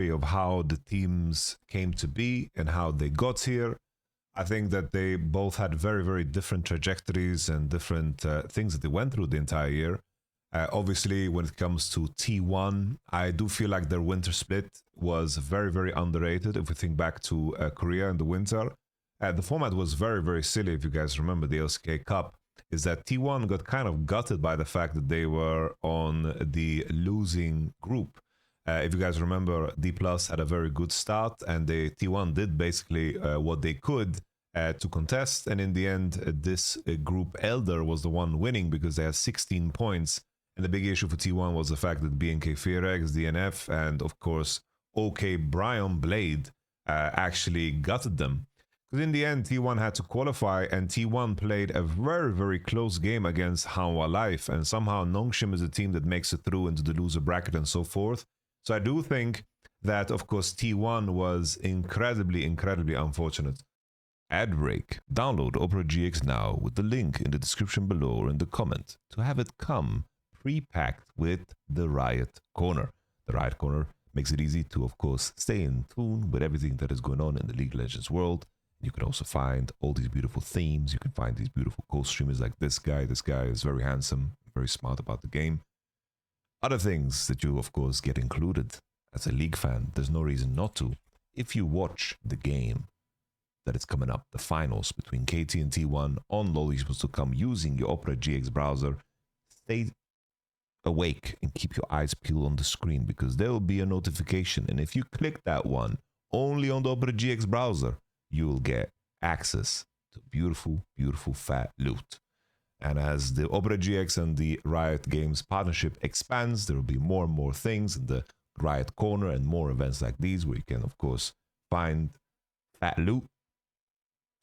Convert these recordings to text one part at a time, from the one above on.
of how the teams came to be and how they got here. I think that they both had very, very different trajectories and different things that they went through the entire year. Obviously, when it comes to T1, I do feel like their winter split was very, very underrated. If we think back to Korea in the winter, the format was very, very silly. If you guys remember the LCK Cup, is that T1 got kind of gutted by the fact that they were on the losing group. If you guys remember, D+ had a very good start, and the T1 did basically what they could to contest, and in the end, this group Elder was the one winning because they had 16 points. And the big issue for T1 was the fact that BNK Fearex, DNF, and of course OK Brian Blade actually gutted them. Because in the end, T1 had to qualify, and T1 played a very, very close game against Hanwha Life, and somehow Nongshim is a team that makes it through into the loser bracket and so forth. So I do think that, of course, T1 was incredibly, incredibly unfortunate. Ad break. Download Opera GX now with the link in the description below or in the comment to have it come pre-packed with the Riot Corner. The Riot Corner makes it easy to, of course, stay in tune with everything that is going on in the League of Legends world. You can also find all these beautiful themes. You can find these beautiful co-streamers like this guy. This guy is very handsome, very smart about the game. Other things that you, of course, get included as a League fan. There's no reason not to. If you watch the game that is coming up, the finals between KT and T1 on LoL, you're supposed to come using your Opera GX browser. Stay awake and keep your eyes peeled on the screen because there will be a notification. And if you click that one only on the Opera GX browser, you will get access to beautiful, beautiful fat loot. And as the Opera GX and the Riot Games partnership expands, there will be more and more things in the Riot Corner and more events like these where you can, of course, find fat loot.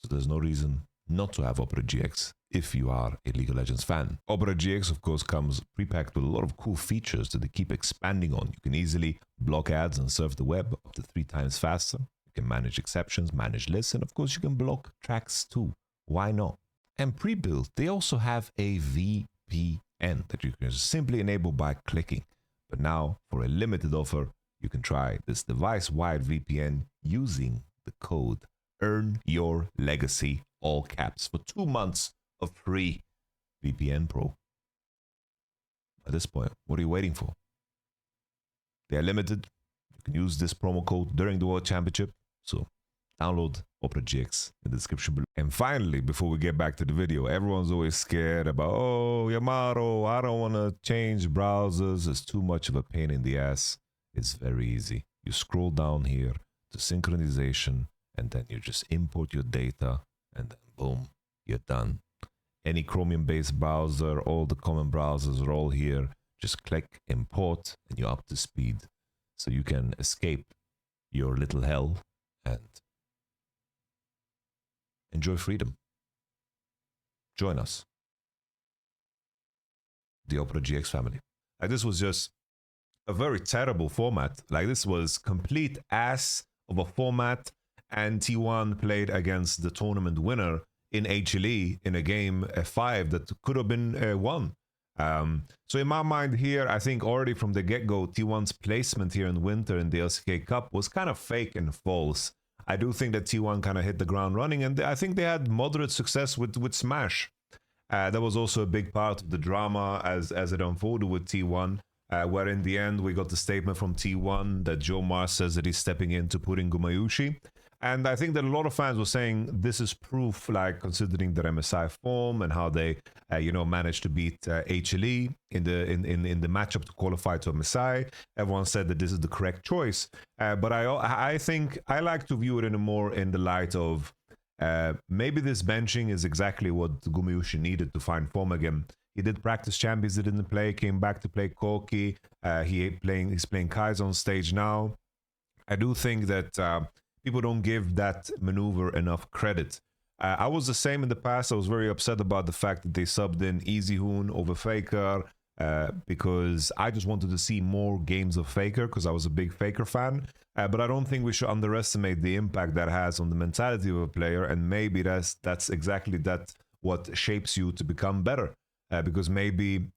So there's no reason not to have Opera GX if you are a League of Legends fan. Opera GX, of course, comes pre-packed with a lot of cool features that they keep expanding on. You can easily block ads and surf the web up to 3 times faster. You can manage exceptions, manage lists, and of course you can block tracks too. Why not? And pre-built, they also have a VPN that you can simply enable by clicking. But now, for a limited offer, you can try this device-wide VPN using the code EarnYourLegacy, all caps, for 2 months of free VPN Pro. At this point, what are you waiting for? They are limited. You can use this promo code during the World Championship. So download Opera GX in the description below. And finally, before we get back to the video, everyone's always scared about, oh, Yamato, I don't want to change browsers. It's too much of a pain in the ass. It's very easy. You scroll down here to synchronization, and then you just import your data, and then boom, you're done. Any Chromium-based browser, all the common browsers are all here. Just click import, and you're up to speed. So you can escape your little hell and enjoy freedom. Join us, the Opera GX family. Like, this was just a very terrible format. Like, this was complete ass of a format, and T1 played against the tournament winner in HLE in a game 5 that could have been won. So in my mind here, I think already from the get-go, T1's placement here in winter in the LCK Cup was kind of fake and false. I do think that T1 kind of hit the ground running, and I think they had moderate success with Smash. That was also a big part of the drama as it unfolded with T1, where in the end we got the statement from T1 that Joe Mars says that he's stepping in to put in Gumayushi. And I think that a lot of fans were saying this is proof, like, considering their MSI form and how they, you know, managed to beat HLE in the matchup to qualify to MSI. Everyone said that this is the correct choice. But I think I like to view it in the light of maybe this benching is exactly what Gumayushi needed to find form again. He did practice champions, he didn't play, came back to play Corki. He's playing Kai's on stage now. I do think that people don't give that maneuver enough credit. I was the same in the past. I was very upset about the fact that they subbed in EasyHoon over FAKER because I just wanted to see more games of FAKER because I was a big FAKER fan. But I don't think we should underestimate the impact that has on the mentality of a player, and maybe that's exactly what shapes you to become better. because maybe,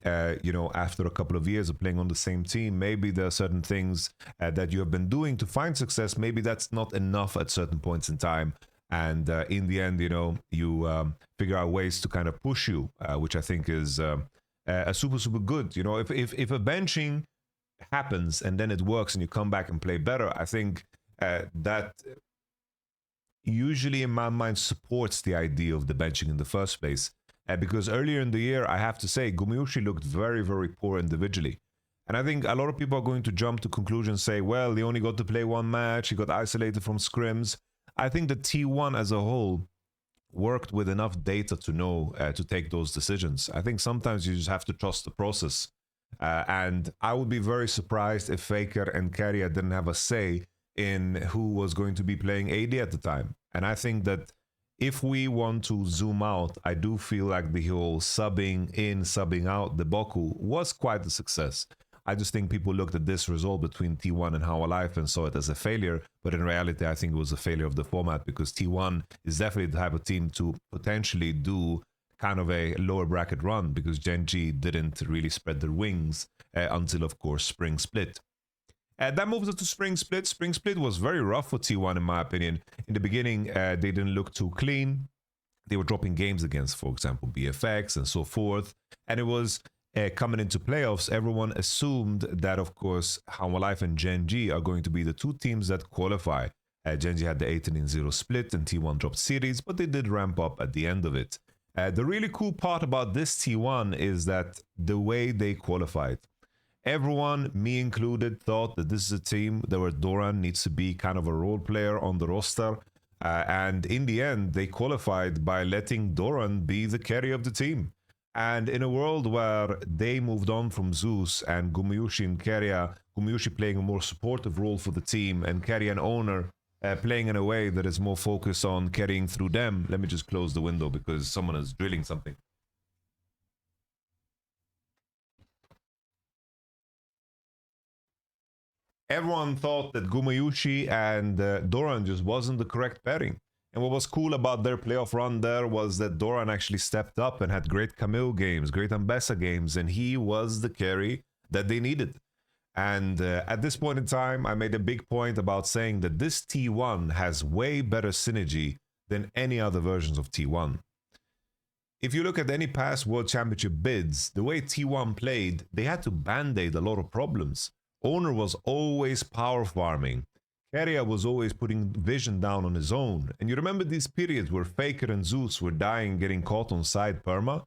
you know, after a couple of years of playing on the same team, maybe there are certain things that you have been doing to find success. Maybe that's not enough at certain points in time. And in the end, you know, you figure out ways to kind of push you, which I think is a super good. You know, if a benching happens and then it works and you come back and play better, I think that usually in my mind supports the idea of the benching in the first place. Because earlier in the year, I have to say, Gumayushi looked very poor individually. And I think a lot of people are going to jump to conclusions, say, well, he only got to play one match, he got isolated from scrims. I think the T1 as a whole worked with enough data to know to take those decisions. I think sometimes you just have to trust the process. And I would be very surprised if FAKER and Keria didn't have a say in who was going to be playing AD at the time. And I think that if we want to zoom out, I do feel like the whole subbing in, subbing out debacle was quite a success. I just think people looked at this result between T1 and How Alive and saw it as a failure. But in reality, I think it was a failure of the format, because T1 is definitely the type of team to potentially do kind of a lower bracket run, because GENGs didn't really spread their wings until, of course, Spring Split. That moves us to Spring Split. Spring Split was very rough for T1, in my opinion. In the beginning, they didn't look too clean. They were dropping games against, for example, BFX and so forth. And it was coming into playoffs, everyone assumed that, of course, How Alive and GENGs are going to be the two teams that qualify. GENGs had the 18-0 split and T1 dropped series, but they did ramp up at the end of it. The really cool part about this T1 is that the way they qualified. Everyone, me included, thought that this is a team where Doran needs to be kind of a role player on the roster. And in the end, they qualified by letting Doran be the carry of the team. And in a world where they moved on from Zeus and Gumayushi and Keria, Gumayushi playing a more supportive role for the team, and Keria and Owner playing in a way that is more focused on carrying through them. Let me just close the window because someone is drilling something. Everyone thought that Gumayushi and Doran just wasn't the correct pairing. And what was cool about their playoff run there was that Doran actually stepped up and had great Camille games, great Ambessa games, and he was the carry that they needed. And at this point in time, I made a big point about saying that this T1 has way better synergy than any other versions of T1. If you look at any past World Championship bids, the way T1 played, they had to band-aid a lot of problems. Owner was always power farming. Keria was always putting vision down on his own. And you remember these periods where FAKER and Zeus were dying, getting caught on side perma?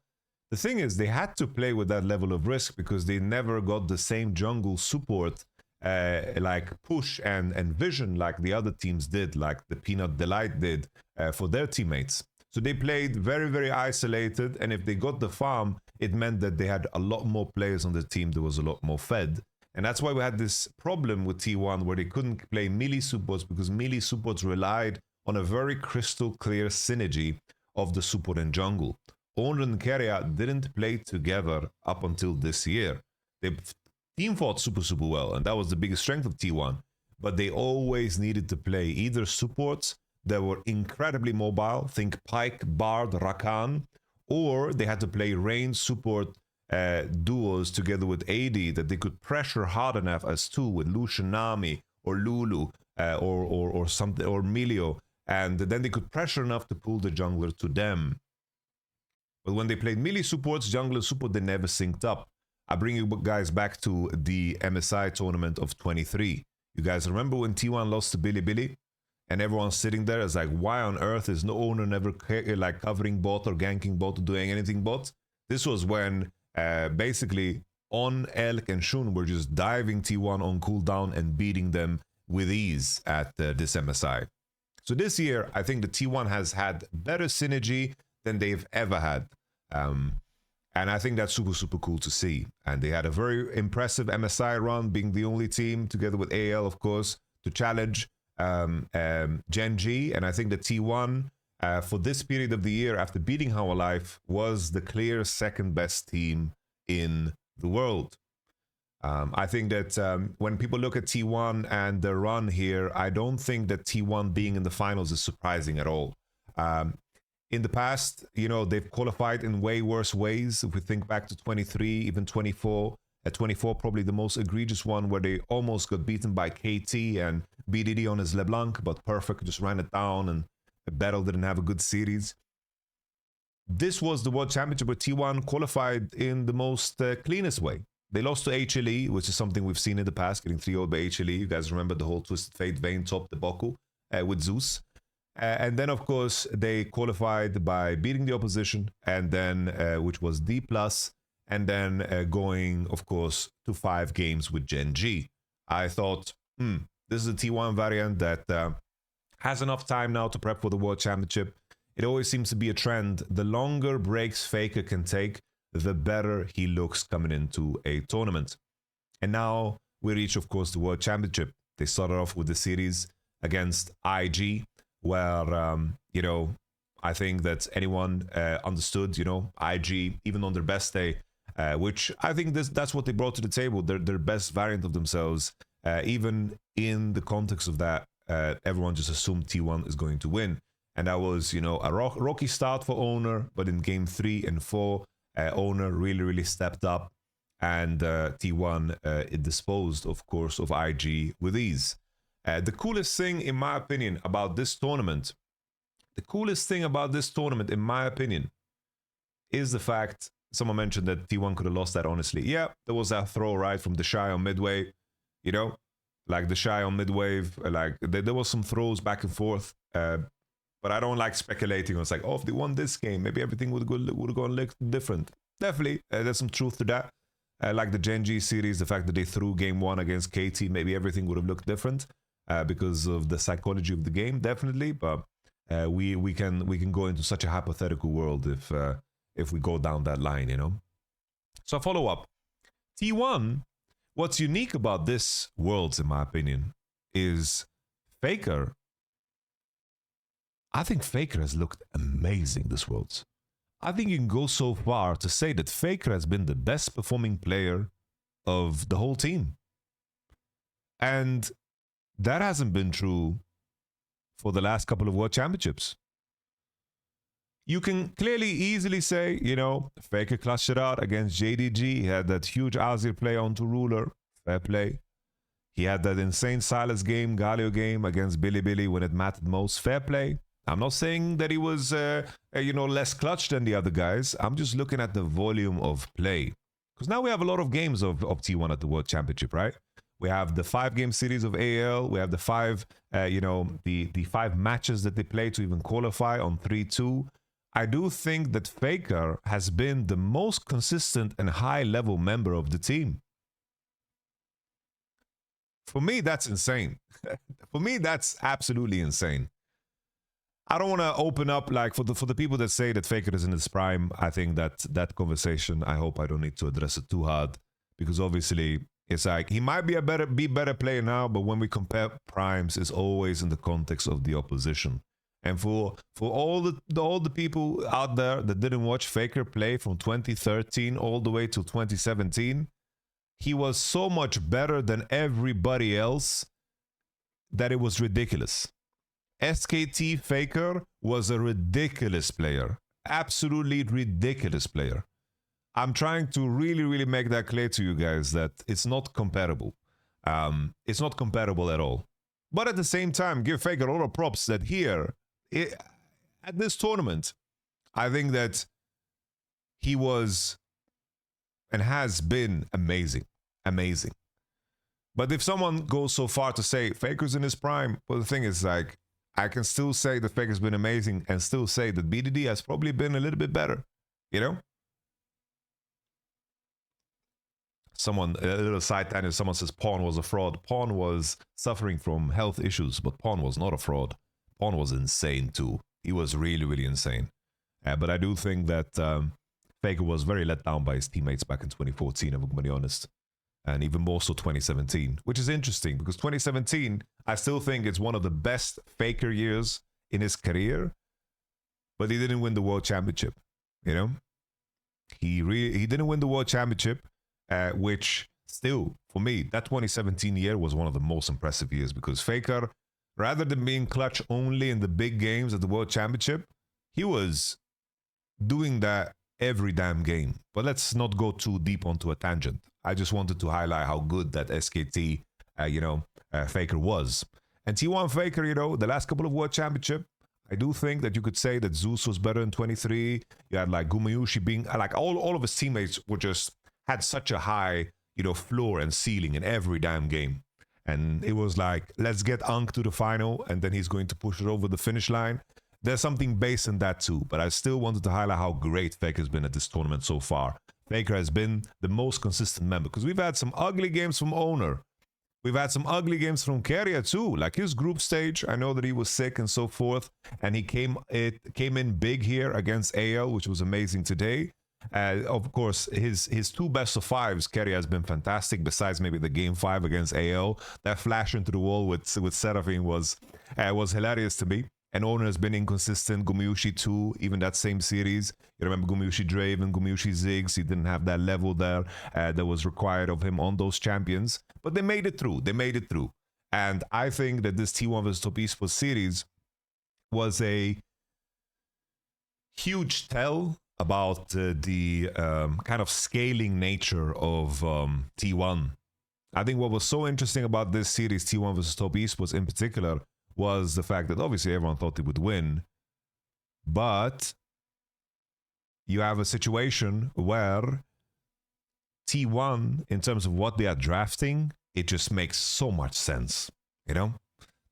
The thing is, they had to play with that level of risk because they never got the same jungle support like push and vision like the other teams did, like the Peanut Delight did for their teammates. So they played very isolated, and if they got the farm, it meant that they had a lot more players on the team that was a lot more fed. And that's why we had this problem with T1 where they couldn't play melee supports, because melee supports relied on a very crystal clear synergy of the support and jungle. Owner and Keria didn't play together up until this year. They team fought super well, and that was the biggest strength of T1. But they always needed to play either supports that were incredibly mobile, think Pyke, Bard, Rakan, or they had to play range support duos together with AD that they could pressure hard enough as two with Lucian Nami or Lulu or something, or Milio, and then they could pressure enough to pull the jungler to them. But when they played melee supports, jungler support, they never synced up. I bring you guys back to the MSI tournament of 23. You guys remember when T1 lost to Bilibili? And everyone's sitting there as like, why on earth is no Owner never like covering bot or ganking bot or doing anything bot? This was when basically On, Elk, and Shun were just diving T1 on cooldown and beating them with ease at this MSI. So this year, I think the T1 has had better synergy than they've ever had. And I think that's super cool to see. And they had a very impressive MSI run, being the only team, together with AL, of course, to challenge GENGs. And I think the T1, for this period of the year, after beating How Alive, was the clear second best team in the world. I think that when people look at T1 and the run here, I don't think that T1 being in the finals is surprising at all. In the past, you know, they've qualified in way worse ways. If we think back to 23, even 24, at 24, probably the most egregious one where they almost got beaten by KT and BDD on his LeBlanc, but Perfect just ran it down and Battle didn't have a good series. This was the World Championship where T1 qualified in the most cleanest way. They lost to HLE, which is something we've seen in the past, getting 3-0 by HLE. You guys remember the whole Twisted Fate Vayne top debacle with Zeus. And then, of course, they qualified by beating the opposition, and then which was D+, and then going, of course, to 5 games with GENG. I thought, this is a T1 variant that has enough time now to prep for the World Championship. It always seems to be a trend. The longer breaks FAKER can take, the better he looks coming into a tournament. And now we reach, of course, the World Championship. They started off with the series against IG, where, you know, I think that anyone understood, you know, IG, even on their best day, which I think that's what they brought to the table, their best variant of themselves. Even in the context of that, everyone just assumed T1 is going to win. And that was, you know, a rocky start for Owner, but in game 3 and 4, Owner really stepped up, and T1 it disposed, of course, of IG with ease. The coolest thing, in my opinion, about this tournament, in my opinion, is the fact, someone mentioned that T1 could have lost that, honestly. Yeah, there was that throw right from the Shy on midway, you know, like the Shy on midwave, like there was some throws back and forth, but I don't like speculating. It's like, oh, if they won this game, maybe everything would have gone different. Definitely, there's some truth to that. Like the GENG series, the fact that they threw game 1 against KT, maybe everything would have looked different because of the psychology of the game, definitely. But we can go into such a hypothetical world if we go down that line, you know. So follow up, T1. What's unique about this Worlds, in my opinion, is FAKER. I think FAKER has looked amazing this Worlds. I think you can go so far to say that FAKER has been the best performing player of the whole team. And that hasn't been true for the last couple of World Championships. You can clearly, easily say, you know, FAKER clutched it out against JDG. He had that huge Azir play onto Ruler. Fair play. He had that insane Silas game, Galio game against Billy when it mattered most. Fair play. I'm not saying that he was, you know, less clutch than the other guys. I'm just looking at the volume of play. Because now we have a lot of games of T1 at the World Championship, right? We have the 5-game series of AL. We have the 5, you know, the 5 matches that they play to even qualify on 3-2. I do think that FAKER has been the most consistent and high-level member of the team. For me, that's insane. For me, that's absolutely insane. I don't want to open up, like, for the people that say that FAKER is in his prime. I think that conversation, I hope I don't need to address it too hard, because obviously it's like he might be better player now, but when we compare primes, it's always in the context of the opposition. And for all the people out there that didn't watch FAKER play from 2013 all the way to 2017, he was so much better than everybody else that it was ridiculous. SKT FAKER was a ridiculous player. Absolutely ridiculous player. I'm trying to really make that clear to you guys that it's not comparable. It's not comparable at all. But at the same time, give FAKER a lot of props that here, at this tournament, I think that he was and has been amazing. Amazing. But if someone goes so far to say FAKER's in his prime, well, the thing is, like, I can still say that FAKER's been amazing and still say that BDD has probably been a little bit better, you know? Someone, a little side tangent, someone says Pawn was a fraud. Pawn was suffering from health issues, but Pawn was not a fraud. Pawn was insane too. He was really insane. But I do think that FAKER was very let down by his teammates back in 2014, if I'm going to be honest. And even more so 2017, which is interesting because 2017, I still think it's one of the best FAKER years in his career, but he didn't win the World Championship, you know? He didn't win the World Championship, which still, for me, that 2017 year was one of the most impressive years because FAKER, rather than being clutch only in the big games at the World Championship, he was doing that every damn game. But let's not go too deep onto a tangent. I just wanted to highlight how good that SKT, FAKER was. And T1 FAKER, the last couple of World Championship, I do think that you could say that Zeus was better in 23. You had like Gumayushi being like all of his teammates were just had such a high, floor and ceiling in every damn game. And it was like, let's get Ankh to the final, and then he's going to push it over the finish line. There's something based in that too, but I still wanted to highlight how great FAKER's been at this tournament so far. FAKER has been the most consistent member, because we've had some ugly games from Owner. We've had some ugly games from Keria too, like his group stage. I know that he was sick and so forth, and he came in big here against AL, which was amazing today. Of course, his two best of fives, Keria has been fantastic. Besides maybe the game 5 against AL, that flash into the wall with Seraphine was hilarious to me. And Owner has been inconsistent. Gumayushi too, even that same series. You remember Gumayushi Draven, Gumayushi Ziggs. He didn't have that level there that was required of him on those champions. But they made it through. They made it through. And I think that this T1 vs Top Esports series was a huge tell about the kind of scaling nature of T1. I think what was so interesting about this series, T1 vs Top Esports in particular, was the fact that obviously everyone thought they would win, but you have a situation where T1, in terms of what they are drafting, it just makes so much sense. The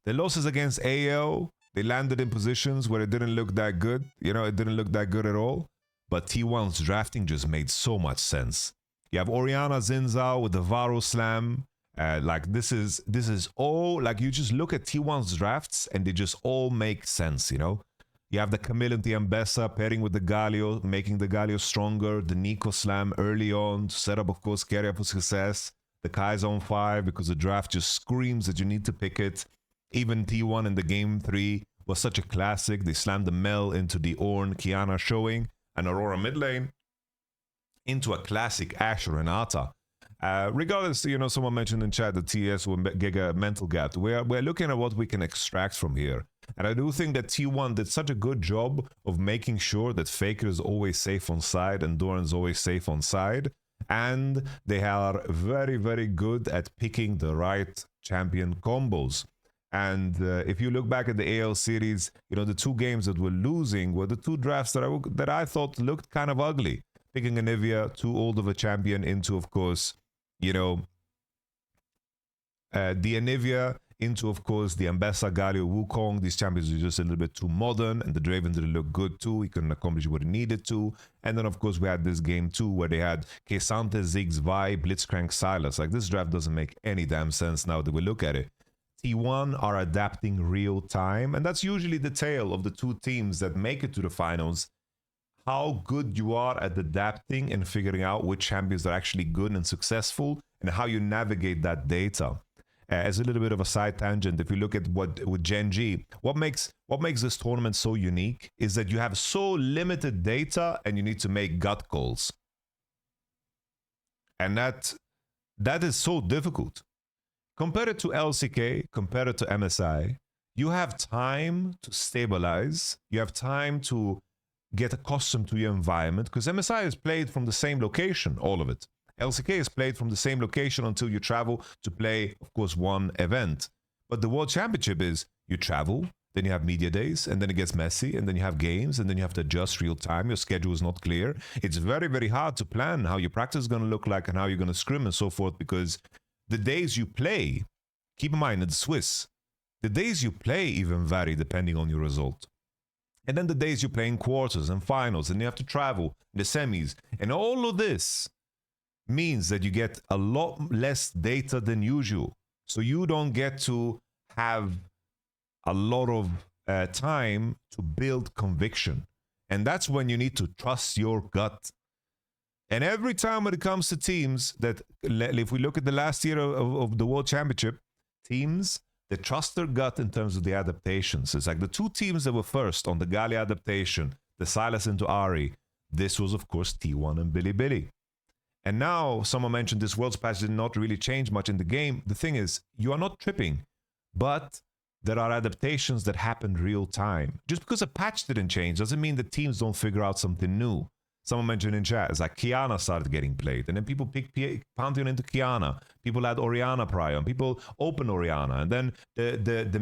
losses against AO, they landed in positions where it didn't look that good. It didn't look that good at all. But T1's drafting just made so much sense. You have Oriana Zinzao with the Varo Slam. This is all, like, you just look at T1's drafts and they just all make sense, You have the Camille and the Ambessa pairing with the Galio, making the Galio stronger. The Nico Slam early on to set up, of course, Keria for success. The Kai's on 5 because the draft just screams that you need to pick it. Even T1 in the game 3 was such a classic. They slammed the Mel into the Ornn, Kiana showing, and Aurora mid lane into a classic Ashe Renata. Regardless, someone mentioned in chat that TS will get a mental gap. We're looking at what we can extract from here. And I do think that T1 did such a good job of making sure that FAKER is always safe on side and Doran's always safe on side. And they are very, very good at picking the right champion combos. And if you look back at the AL series, the 2 games that were losing were the 2 drafts that I thought looked kind of ugly. Picking Anivia, too old of a champion, into, of course, the Anivia, into, of course, the Ambessa, Galio, Wukong. These champions were just a little bit too modern, and the Draven didn't look good too. He couldn't accomplish what he needed to. And then, of course, we had this game too, where they had Kesante, Ziggs, Vi, Blitzcrank, Silas. Like, this draft doesn't make any damn sense now that we look at it. T1 are adapting real time, and that's usually the tale of the 2 teams that make it to the finals. How good you are at adapting and figuring out which champions are actually good and successful, and how you navigate that data. As a little bit of a side tangent, if you look at what with GENG, what makes this tournament so unique is that you have so limited data and you need to make gut calls, and that is so difficult. Compare it to LCK, compare it to MSI. You have time to stabilize. You have time to get accustomed to your environment, because MSI is played from the same location, all of it. LCK is played from the same location until you travel to play, of course, one event. But the World Championship is you travel, then you have media days, and then it gets messy, and then you have games, and then you have to adjust real time. Your schedule is not clear. It's very, very hard to plan how your practice is going to look like and how you're going to scrim and so forth, because the days you play, keep in mind, it's Swiss. The days you play even vary depending on your result. And then the days you play in quarters and finals, and you have to travel in the semis. And all of this means that you get a lot less data than usual. So you don't get to have a lot of time to build conviction. And that's when you need to trust your gut. And every time when it comes to teams that, if we look at the last year of the World Championship, teams that trust their gut in terms of the adaptations. It's like the 2 teams that were first on the Gali adaptation, the Silas into Ari. This was, of course, T1 and Bilibili. And now, someone mentioned this World's Patch did not really change much in the game. The thing is, you are not tripping, but there are adaptations that happen real time. Just because a patch didn't change doesn't mean that teams don't figure out something new. Someone mentioned in chat, it's like Kiana started getting played, and then people picked Pantheon into Kiana. People had Orianna prior, and people opened Orianna, and then the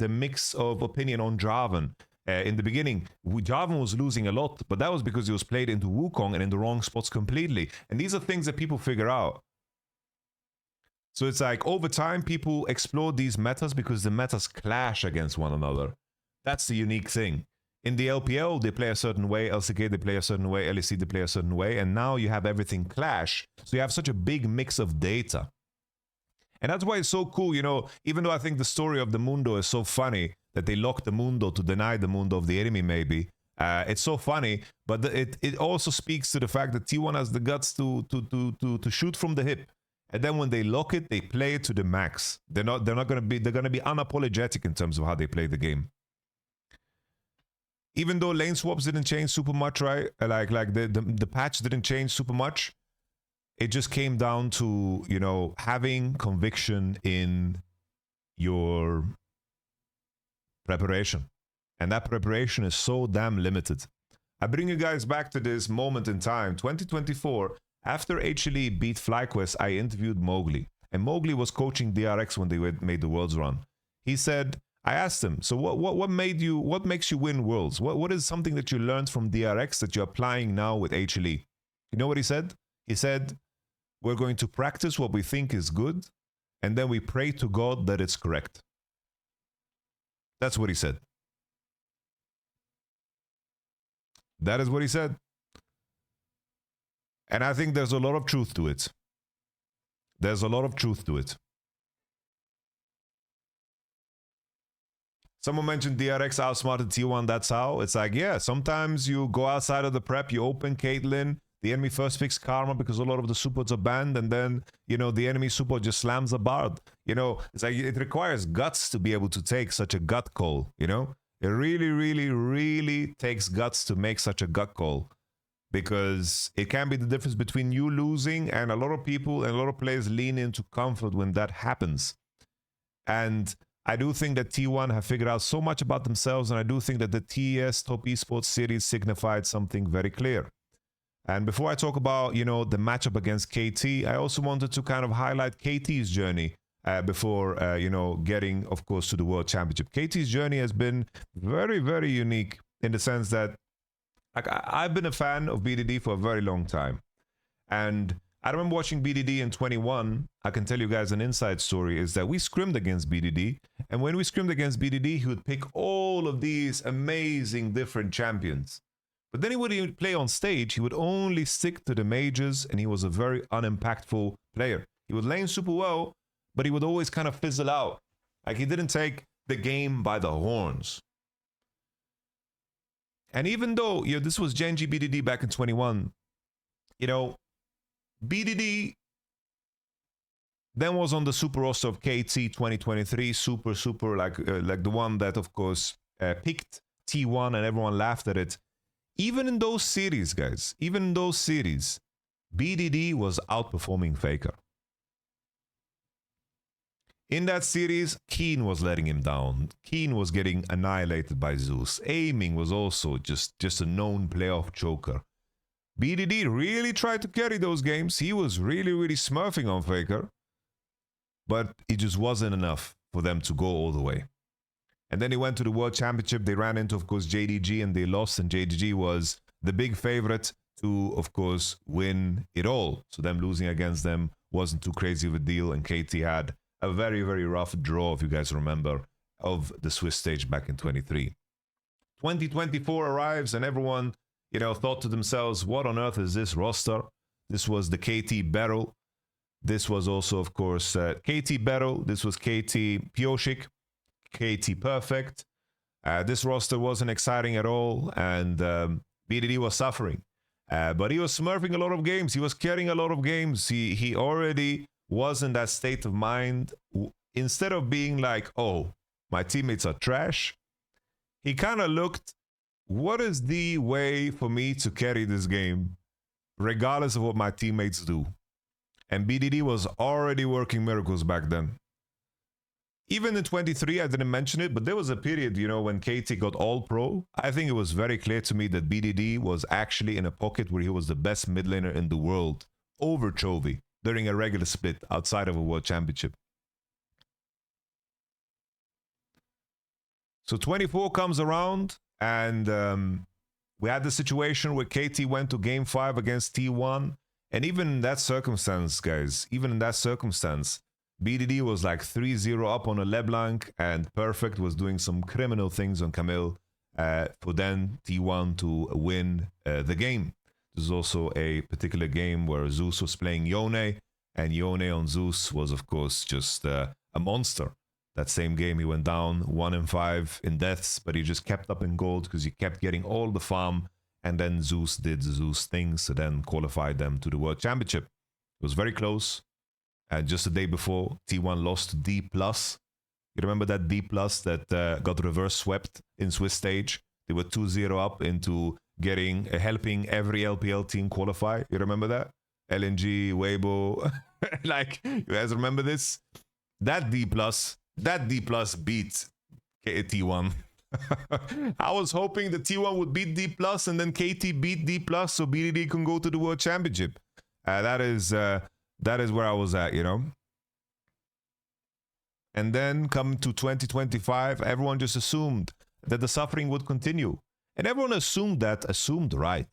mix of opinion on Jarvan. In the beginning, Jarvan was losing a lot, but that was because he was played into Wukong and in the wrong spots completely. And these are things that people figure out. So it's like over time, people explore these metas because the metas clash against one another. That's the unique thing. In the LPL, they play a certain way, LCK, they play a certain way, LEC, they play a certain way, and now you have everything clash. So you have such a big mix of data. And that's why it's so cool, you know, even though I think the story of the Mundo is so funny, that they locked the Mundo to deny the Mundo of the enemy, maybe. It's so funny, but it also speaks to the fact that T1 has the guts to shoot from the hip. And then when they lock it, they play it to the max. They're gonna be unapologetic in terms of how they play the game. Even though lane swaps didn't change super much, right? Like the patch didn't change super much. It just came down to, you know, having conviction in your preparation. And that preparation is so damn limited. I bring you guys back to this moment in time, 2024. After HLE beat FlyQuest, I interviewed Mowgli. And Mowgli was coaching DRX when they made the Worlds run. He said, I asked him, so what makes you win Worlds? What is something that you learned from DRX that you're applying now with HLE? You know what he said? He said, we're going to practice what we think is good, and then we pray to God that it's correct. That's what he said. That is what he said. And I think there's a lot of truth to it. There's a lot of truth to it. Someone mentioned DRX outsmarted T1, that's how. It's like, yeah, sometimes you go outside of the prep, you open Caitlyn, the enemy first picks Karma because a lot of the supports are banned, and then, you know, the enemy support just slams a Bard. You know, it's like it requires guts to be able to take such a gut call, you know? It really, really, really takes guts to make such a gut call, because it can be the difference between you losing, and a lot of people and a lot of players lean into comfort when that happens. And I do think that T1 have figured out so much about themselves, and I do think that the TES Top Esports Series signified something very clear. And before I talk about, you know, the matchup against KT, I also wanted to kind of highlight KT's journey before, you know, getting, of course, to the World Championship. KT's journey has been very, very unique in the sense that I've been a fan of BDD for a very long time. And I remember watching BDD in 21. I can tell you guys an inside story is that we scrimmed against BDD. And when we scrimmed against BDD, he would pick all of these amazing different champions. But then he would play on stage. He would only stick to the majors, and he was a very unimpactful player. He would lane super well, but he would always kind of fizzle out. Like, he didn't take the game by the horns. And even though, you know, this was Genji BDD back in 21, you know, BDD then was on the super roster of KT 2023, super, like the one that, of course, picked T1 and everyone laughed at it. Even in those series, guys, even in those series, BDD was outperforming FAKER. In that series, Keen was letting him down. Keen was getting annihilated by Zeus. Aiming was also just a known playoff choker. BDD really tried to carry those games. He was really, really smurfing on FAKER. But it just wasn't enough for them to go all the way. And then he went to the World Championship. They ran into, of course, JDG, and they lost. And JDG was the big favorite to, of course, win it all. So them losing against them wasn't too crazy of a deal. And KT had a very, very rough draw, if you guys remember, of the Swiss stage back in 23. 2024 arrives, and everyone, you know, thought to themselves, what on earth is this roster? This was the KT Beryl. This was also, of course, KT Beryl. This was KT Pioshik, KT Perfect. This roster wasn't exciting at all, and BDD was suffering. But he was smurfing a lot of games. He was carrying a lot of games. He already was in that state of mind. Instead of being like, oh, my teammates are trash, he kind of looked, what is the way for me to carry this game, regardless of what my teammates do? And BDD was already working miracles back then. even in 23, I didn't mention it, but there was a period, you know, when KT got all pro. I think it was very clear to me that BDD was actually in a pocket where he was the best mid laner in the world over Chovy during a regular split outside of a world championship. So 24 comes around, and we had the situation where KT went to game 5 against T1. And even in that circumstance, guys, even in that circumstance, BDD was like 3-0 up on a LeBlanc, and Perfect was doing some criminal things on Camille for then T1 to win the game. This is also a particular game where Zeus was playing Yone, and Yone on Zeus was, of course, just a monster. That same game, he went down 1-5 in deaths, but he just kept up in gold because he kept getting all the farm, and then Zeus did Zeus things to then qualify them to the World Championship. It was very close. And just the day before, T1 lost to D+. You remember that D+ that got reverse swept in Swiss stage? They were 2-0 up into helping every LPL team qualify. You remember that? LNG, Weibo. Like, you guys remember this? That D+ beat T1. I was hoping the T1 would beat D+, and then KT beat D+, so BDD can go to the World Championship. That is where I was at, you know. And then come to 2025, everyone just assumed that the suffering would continue. And everyone assumed right.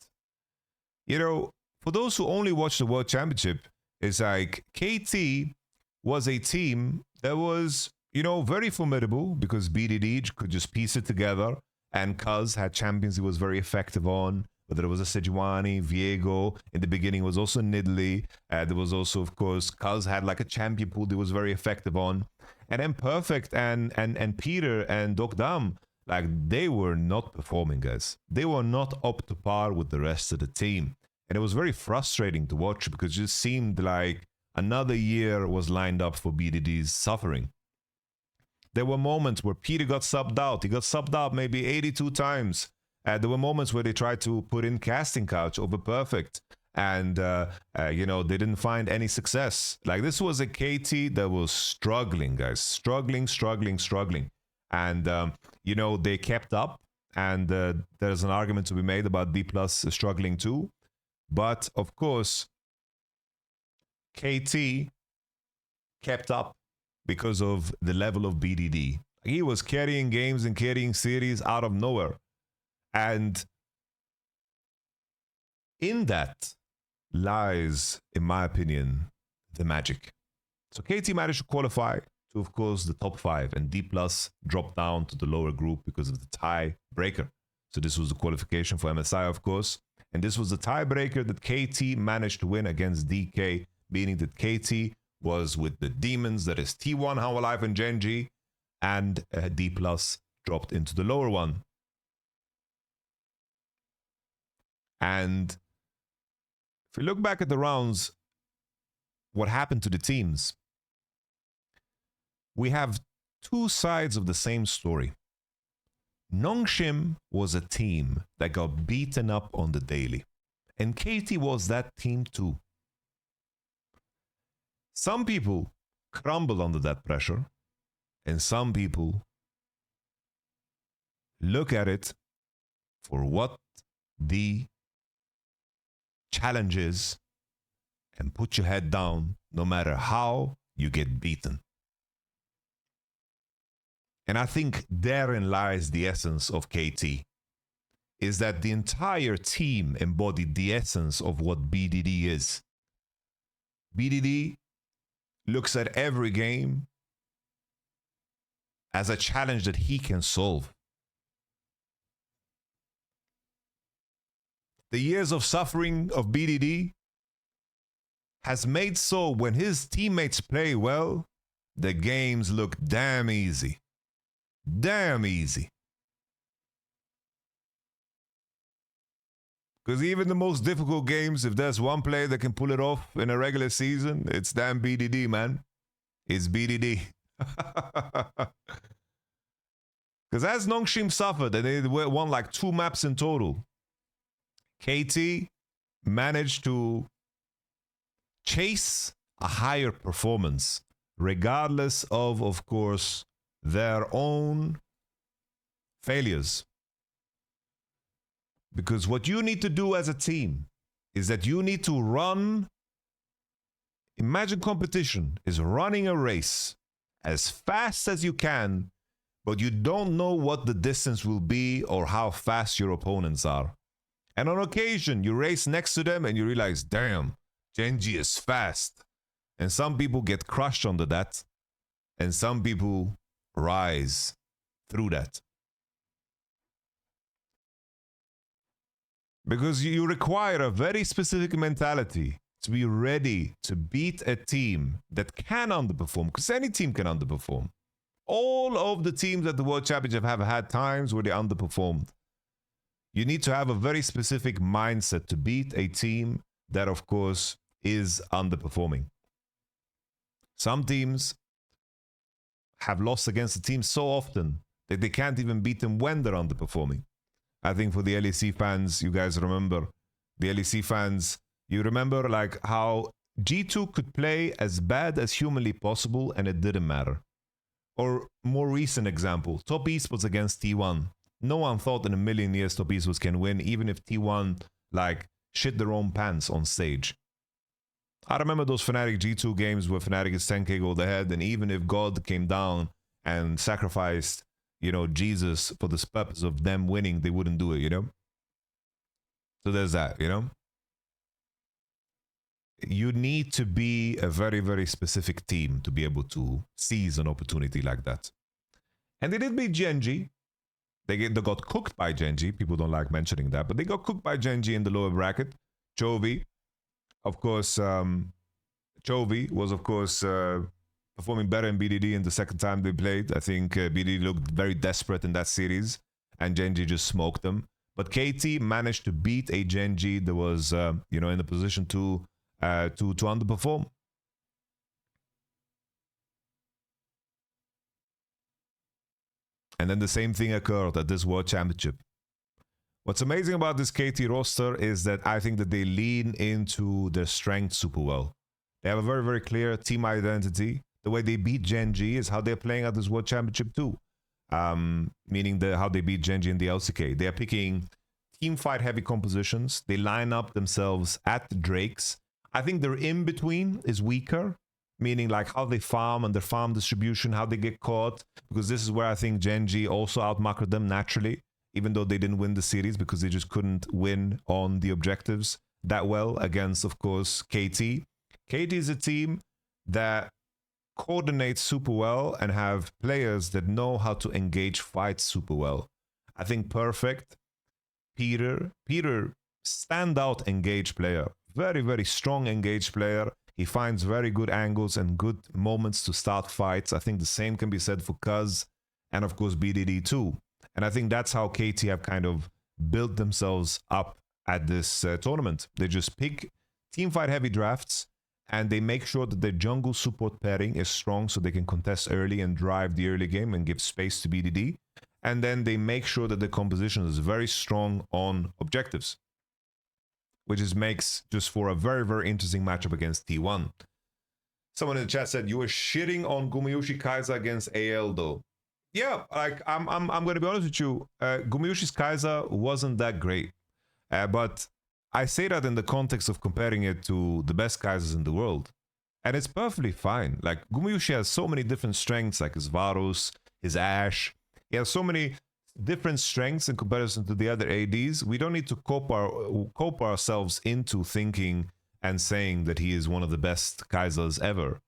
You know, for those who only watch the World Championship, it's like KT was a team that was, you know, very formidable because BDD could just piece it together, and Cuz had champions he was very effective on. Whether it was a Sejuani, Viego, in the beginning was also Nidalee. There was also, of course, Cuz had like a champion pool that was very effective on. And then Perfect and Peter and Dokdam, like, they were not performing, guys. They were not up to par with the rest of the team. And it was very frustrating to watch because it just seemed like another year was lined up for BDD's suffering. There were moments where Peter got subbed out. He got subbed out maybe 82 times. There were moments where they tried to put in Casting Couch over Perfect, and you know, they didn't find any success. Like, this was a KT that was struggling, guys, struggling, and you know, they kept up, and there's an argument to be made about D+ struggling too, but of course, KT kept up because of the level of BDD. He was carrying games and carrying series out of nowhere. And in that lies, in my opinion, the magic. So KT managed to qualify to, of course, the top 5, and D+ dropped down to the lower group because of the tiebreaker. So this was the qualification for MSI, of course. And this was the tiebreaker that KT managed to win against DK, meaning that KT was with the demons, that is T1, How Alive, and GENGs, and D+ dropped into the lower one. And if we look back at the rounds, what happened to the teams? We have two sides of the same story. Nongshim was a team that got beaten up on the daily, and KT was that team too. Some people crumble under that pressure, and some people look at it for what the challenge is and put your head down no matter how you get beaten. And I think therein lies the essence of KT, is that the entire team embodied the essence of what BDD is. BDD looks at every game as a challenge that he can solve. The years of suffering of BDD has made so when his teammates play well, the games look damn easy. Damn easy. Because even the most difficult games, if there's one player that can pull it off in a regular season, it's damn BDD, man. It's BDD. Because as Nongshim suffered, and they won like 2 maps in total, KT managed to chase a higher performance regardless of course, their own failures. Because what you need to do as a team is that you need to run. Imagine competition is running a race as fast as you can, but you don't know what the distance will be or how fast your opponents are. And on occasion, you race next to them and you realize, damn, GENG is fast. And some people get crushed under that, and some people rise through that. Because you require a very specific mentality to be ready to beat a team that can underperform, because any team can underperform. All of the teams at the World Championship have had times where they underperformed. You need to have a very specific mindset to beat a team that, of course, is underperforming. Some teams have lost against the team so often that they can't even beat them when they're underperforming. I think for the LEC fans, you guys remember, the LEC fans, you remember like how G2 could play as bad as humanly possible and it didn't matter. Or more recent example, Top Esports against T1. No one thought in a million years Top Esports can win, even if T1 like shit their own pants on stage. I remember those Fnatic G2 games where Fnatic is 10k gold ahead, and even if God came down and sacrificed, you know, Jesus for the purpose of them winning, they wouldn't do it, you know? So there's that, you know? You need to be a very, very specific team to be able to seize an opportunity like that. And they did beat GENG. They got cooked by GENG. People don't like mentioning that, but they got cooked by GENG in the lower bracket. Chovy, of course, Chovy was, of course, performing better in BDD in the second time they played. I think BDD looked very desperate in that series, and GENG just smoked them. But KT managed to beat a GENG that was, you know, in the position to underperform. And then the same thing occurred at this World Championship. What's amazing about this KT roster is that I think that they lean into their strengths super well. They have a very, very clear team identity. The way they beat GENG is how they're playing at this World Championship too. Meaning how they beat GENG in the LCK. They are picking team fight heavy compositions. They line up themselves at the Drakes. I think their in-between is weaker, meaning like how they farm and their farm distribution, how they get caught, because this is where I think GENG also outmarked them naturally, even though they didn't win the series because they just couldn't win on the objectives that well against, of course, KT. KT is a team that coordinates super well and have players that know how to engage fights super well. I think Perfect, Peter, standout engaged player. Very, very strong engaged player. He finds very good angles and good moments to start fights. I think the same can be said for Cuz and, of course, BDD too. And I think that's how KT have kind of built themselves up at this tournament. They just pick teamfight heavy drafts and they make sure that their jungle support pairing is strong so they can contest early and drive the early game and give space to BDD. And then they make sure that the composition is very strong on objectives, which makes just for a very, very interesting matchup against T1. Someone in the chat said, you were shitting on Gumayusi Kai'Sa against AL though. Yeah, like I'm going to be honest with you. Gumayushi's Kai'Sa wasn't that great. But I say that in the context of comparing it to the best Kai'Sas in the world. And it's perfectly fine. Like Gumayusi has so many different strengths, like his Varus, his Ashe. He has so many different strengths in comparison to the other ADs. We don't need to cope ourselves into thinking and saying that he is one of the best Kai'Sas ever.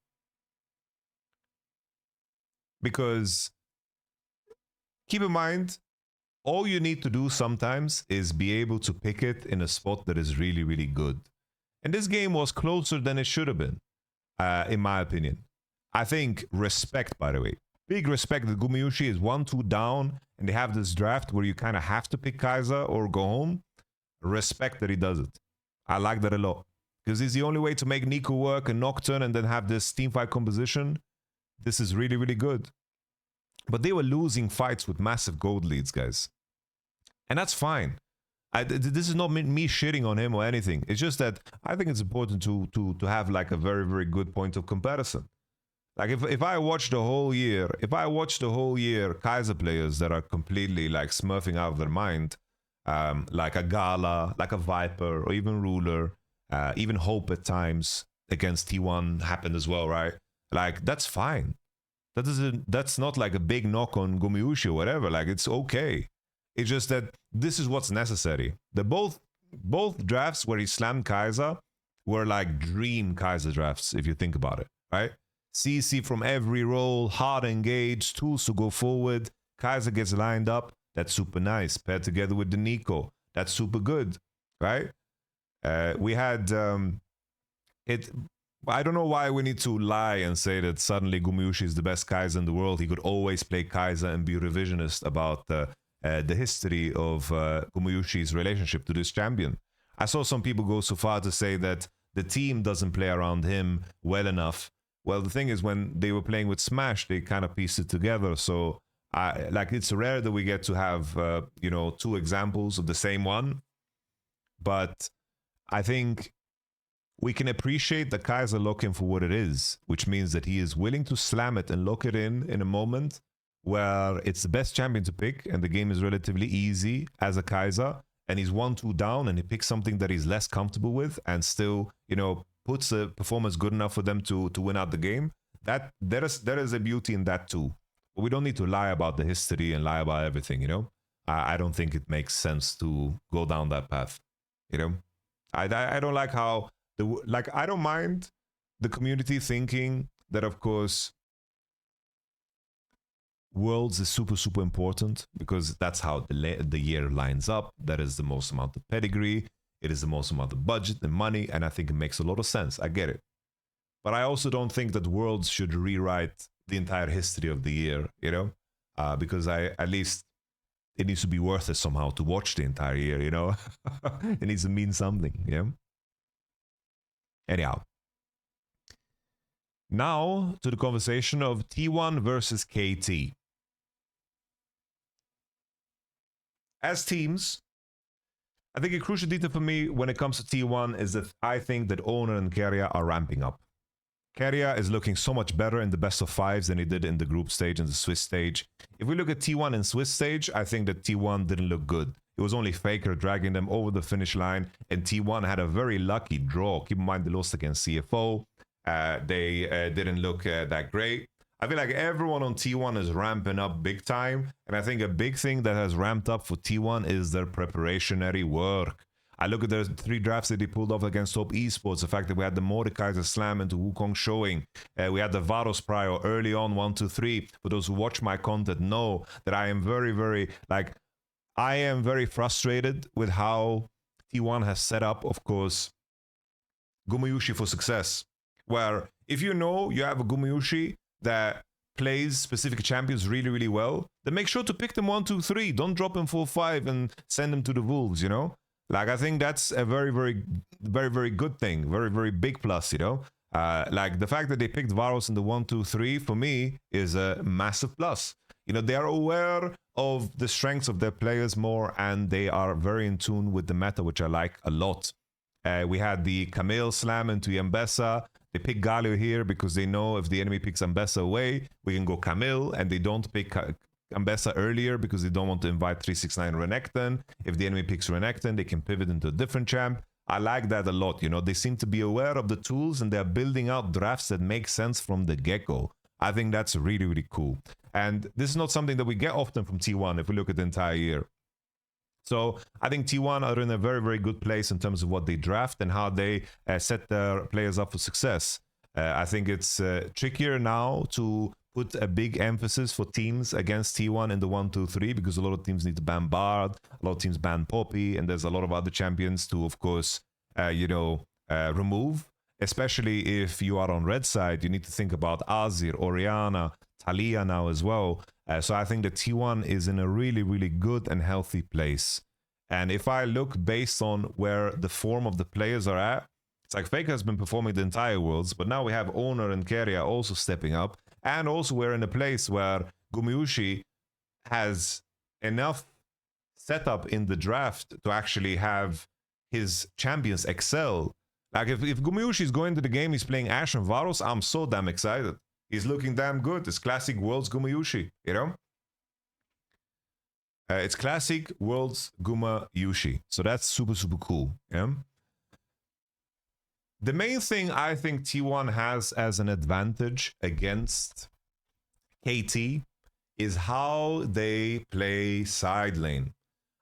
Because keep in mind, all you need to do sometimes is be able to pick it in a spot that is really, really good. And this game was closer than it should have been, in my opinion. I think respect, by the way. Big respect that Gumayusi is 1-2 down and they have this draft where you kind of have to pick Kai'Sa or go home. Respect that he does it. I like that a lot. Because it's the only way to make Nico work and Nocturne and then have this teamfight composition. This is really, really good. But they were losing fights with massive gold leads, guys. And that's fine. This is not me shitting on him or anything. It's just that I think it's important to have like a very, very good point of comparison. Like if I watch the whole year, Kaiser players that are completely like smurfing out of their mind, like a Gala, like a Viper, or even Ruler, even Hope at times against T1 happened as well, right? Like that's fine. That's not like a big knock on Gumayushi or whatever. Like it's okay. It's just that this is what's necessary. The both drafts where he slammed Kaiser were like dream Kaiser drafts, if you think about it, right? CC from every role, hard engaged, tools to go forward. Kaiser gets lined up. That's super nice. Paired together with the Nico. That's super good, right? We had it. I don't know why we need to lie and say that suddenly Gumayushi is the best Kaiser in the world. He could always play Kaiser and be revisionist about the history of Gumayushi's relationship to this champion. I saw some people go so far to say that the team doesn't play around him well enough. Well, the thing is, when they were playing with Smash, they kind of pieced it together. So, like, it's rare that we get to have, two examples of the same one. But I think we can appreciate the Kaiser looking for what it is, which means that he is willing to slam it and lock it in a moment where it's the best champion to pick and the game is relatively easy as a Kaiser, and he's 1-2 down and he picks something that he's less comfortable with and still, puts a performance good enough for them to win out the game. There is a beauty in that too. But we don't need to lie about the history and lie about everything, I don't think it makes sense to go down that path, I don't like how I don't mind the community thinking that, of course, Worlds is super, super important because that's how the year lines up. That is the most amount of pedigree. It is the most amount of budget and money, and I think it makes a lot of sense. I get it. But I also don't think that Worlds should rewrite the entire history of the year, because at least it needs to be worth it somehow to watch the entire year, It needs to mean something, Anyhow. Now to the conversation of T1 versus KT. As teams, I think a crucial detail for me when it comes to T1 is that I think that Owner and Keria are ramping up. Keria is looking so much better in the best of fives than he did in the group stage and the Swiss stage. If we look at T1 and Swiss stage, I think that T1 didn't look good. It was only FAKER dragging them over the finish line, and T1 had a very lucky draw. Keep in mind they lost against CFO. They didn't look that great. I feel like everyone on T1 is ramping up big time, and I think a big thing that has ramped up for T1 is their preparationary work. I look at the 3 drafts that they pulled off against Top Esports, the fact that we had the Mordekaiser slam into Wukong showing. We had the Varos Prio early on, 1-2-3. For those who watch my content know that I am very, very, I am very frustrated with how T1 has set up, of course, Gumayushi for success. Where if you have a Gumayushi that plays specific champions really, really well, then make sure to pick them 1-2-3. Don't drop them 4-5 and send them to the wolves, I think that's a very, very, very, very good thing. Very, very big plus, the fact that they picked Varos in the 1-2-3 for me is a massive plus. They are aware of the strengths of their players more, and they are very in tune with the meta, which I like a lot. We had the Camille slam into Yambessa. They pick Galio here because they know if the enemy picks Ambessa away, we can go Camille, and they don't pick Ambessa earlier because they don't want to invite 369 Renekton. If the enemy picks Renekton, they can pivot into a different champ. I like that a lot. They seem to be aware of the tools, and they're building out drafts that make sense from the get-go. I think that's really, really cool. And this is not something that we get often from T1 if we look at the entire year. So I think T1 are in a very, very good place in terms of what they draft and how they set their players up for success. I think it's trickier now to put a big emphasis for teams against T1 in the 1-2-3 because a lot of teams need to ban Bard, a lot of teams ban Poppy, and there's a lot of other champions to, of course, remove. Especially if you are on red side, you need to think about Azir, Orianna, Talia now as well. So I think that T1 is in a really, really good and healthy place. And if I look based on where the form of the players are at, it's like FAKER has been performing the entire Worlds, but now we have Owner and Keria also stepping up. And also we're in a place where Gumayushi has enough setup in the draft to actually have his champions excel. Like if Gumayushi is going to the game, he's playing Ashe and Varos, I'm so damn excited. He's looking damn good. It's classic Worlds Gumayushi, you know? It's classic Worlds Gumayushi. So that's super, super cool, yeah? The main thing I think T1 has as an advantage against KT is how they play side lane.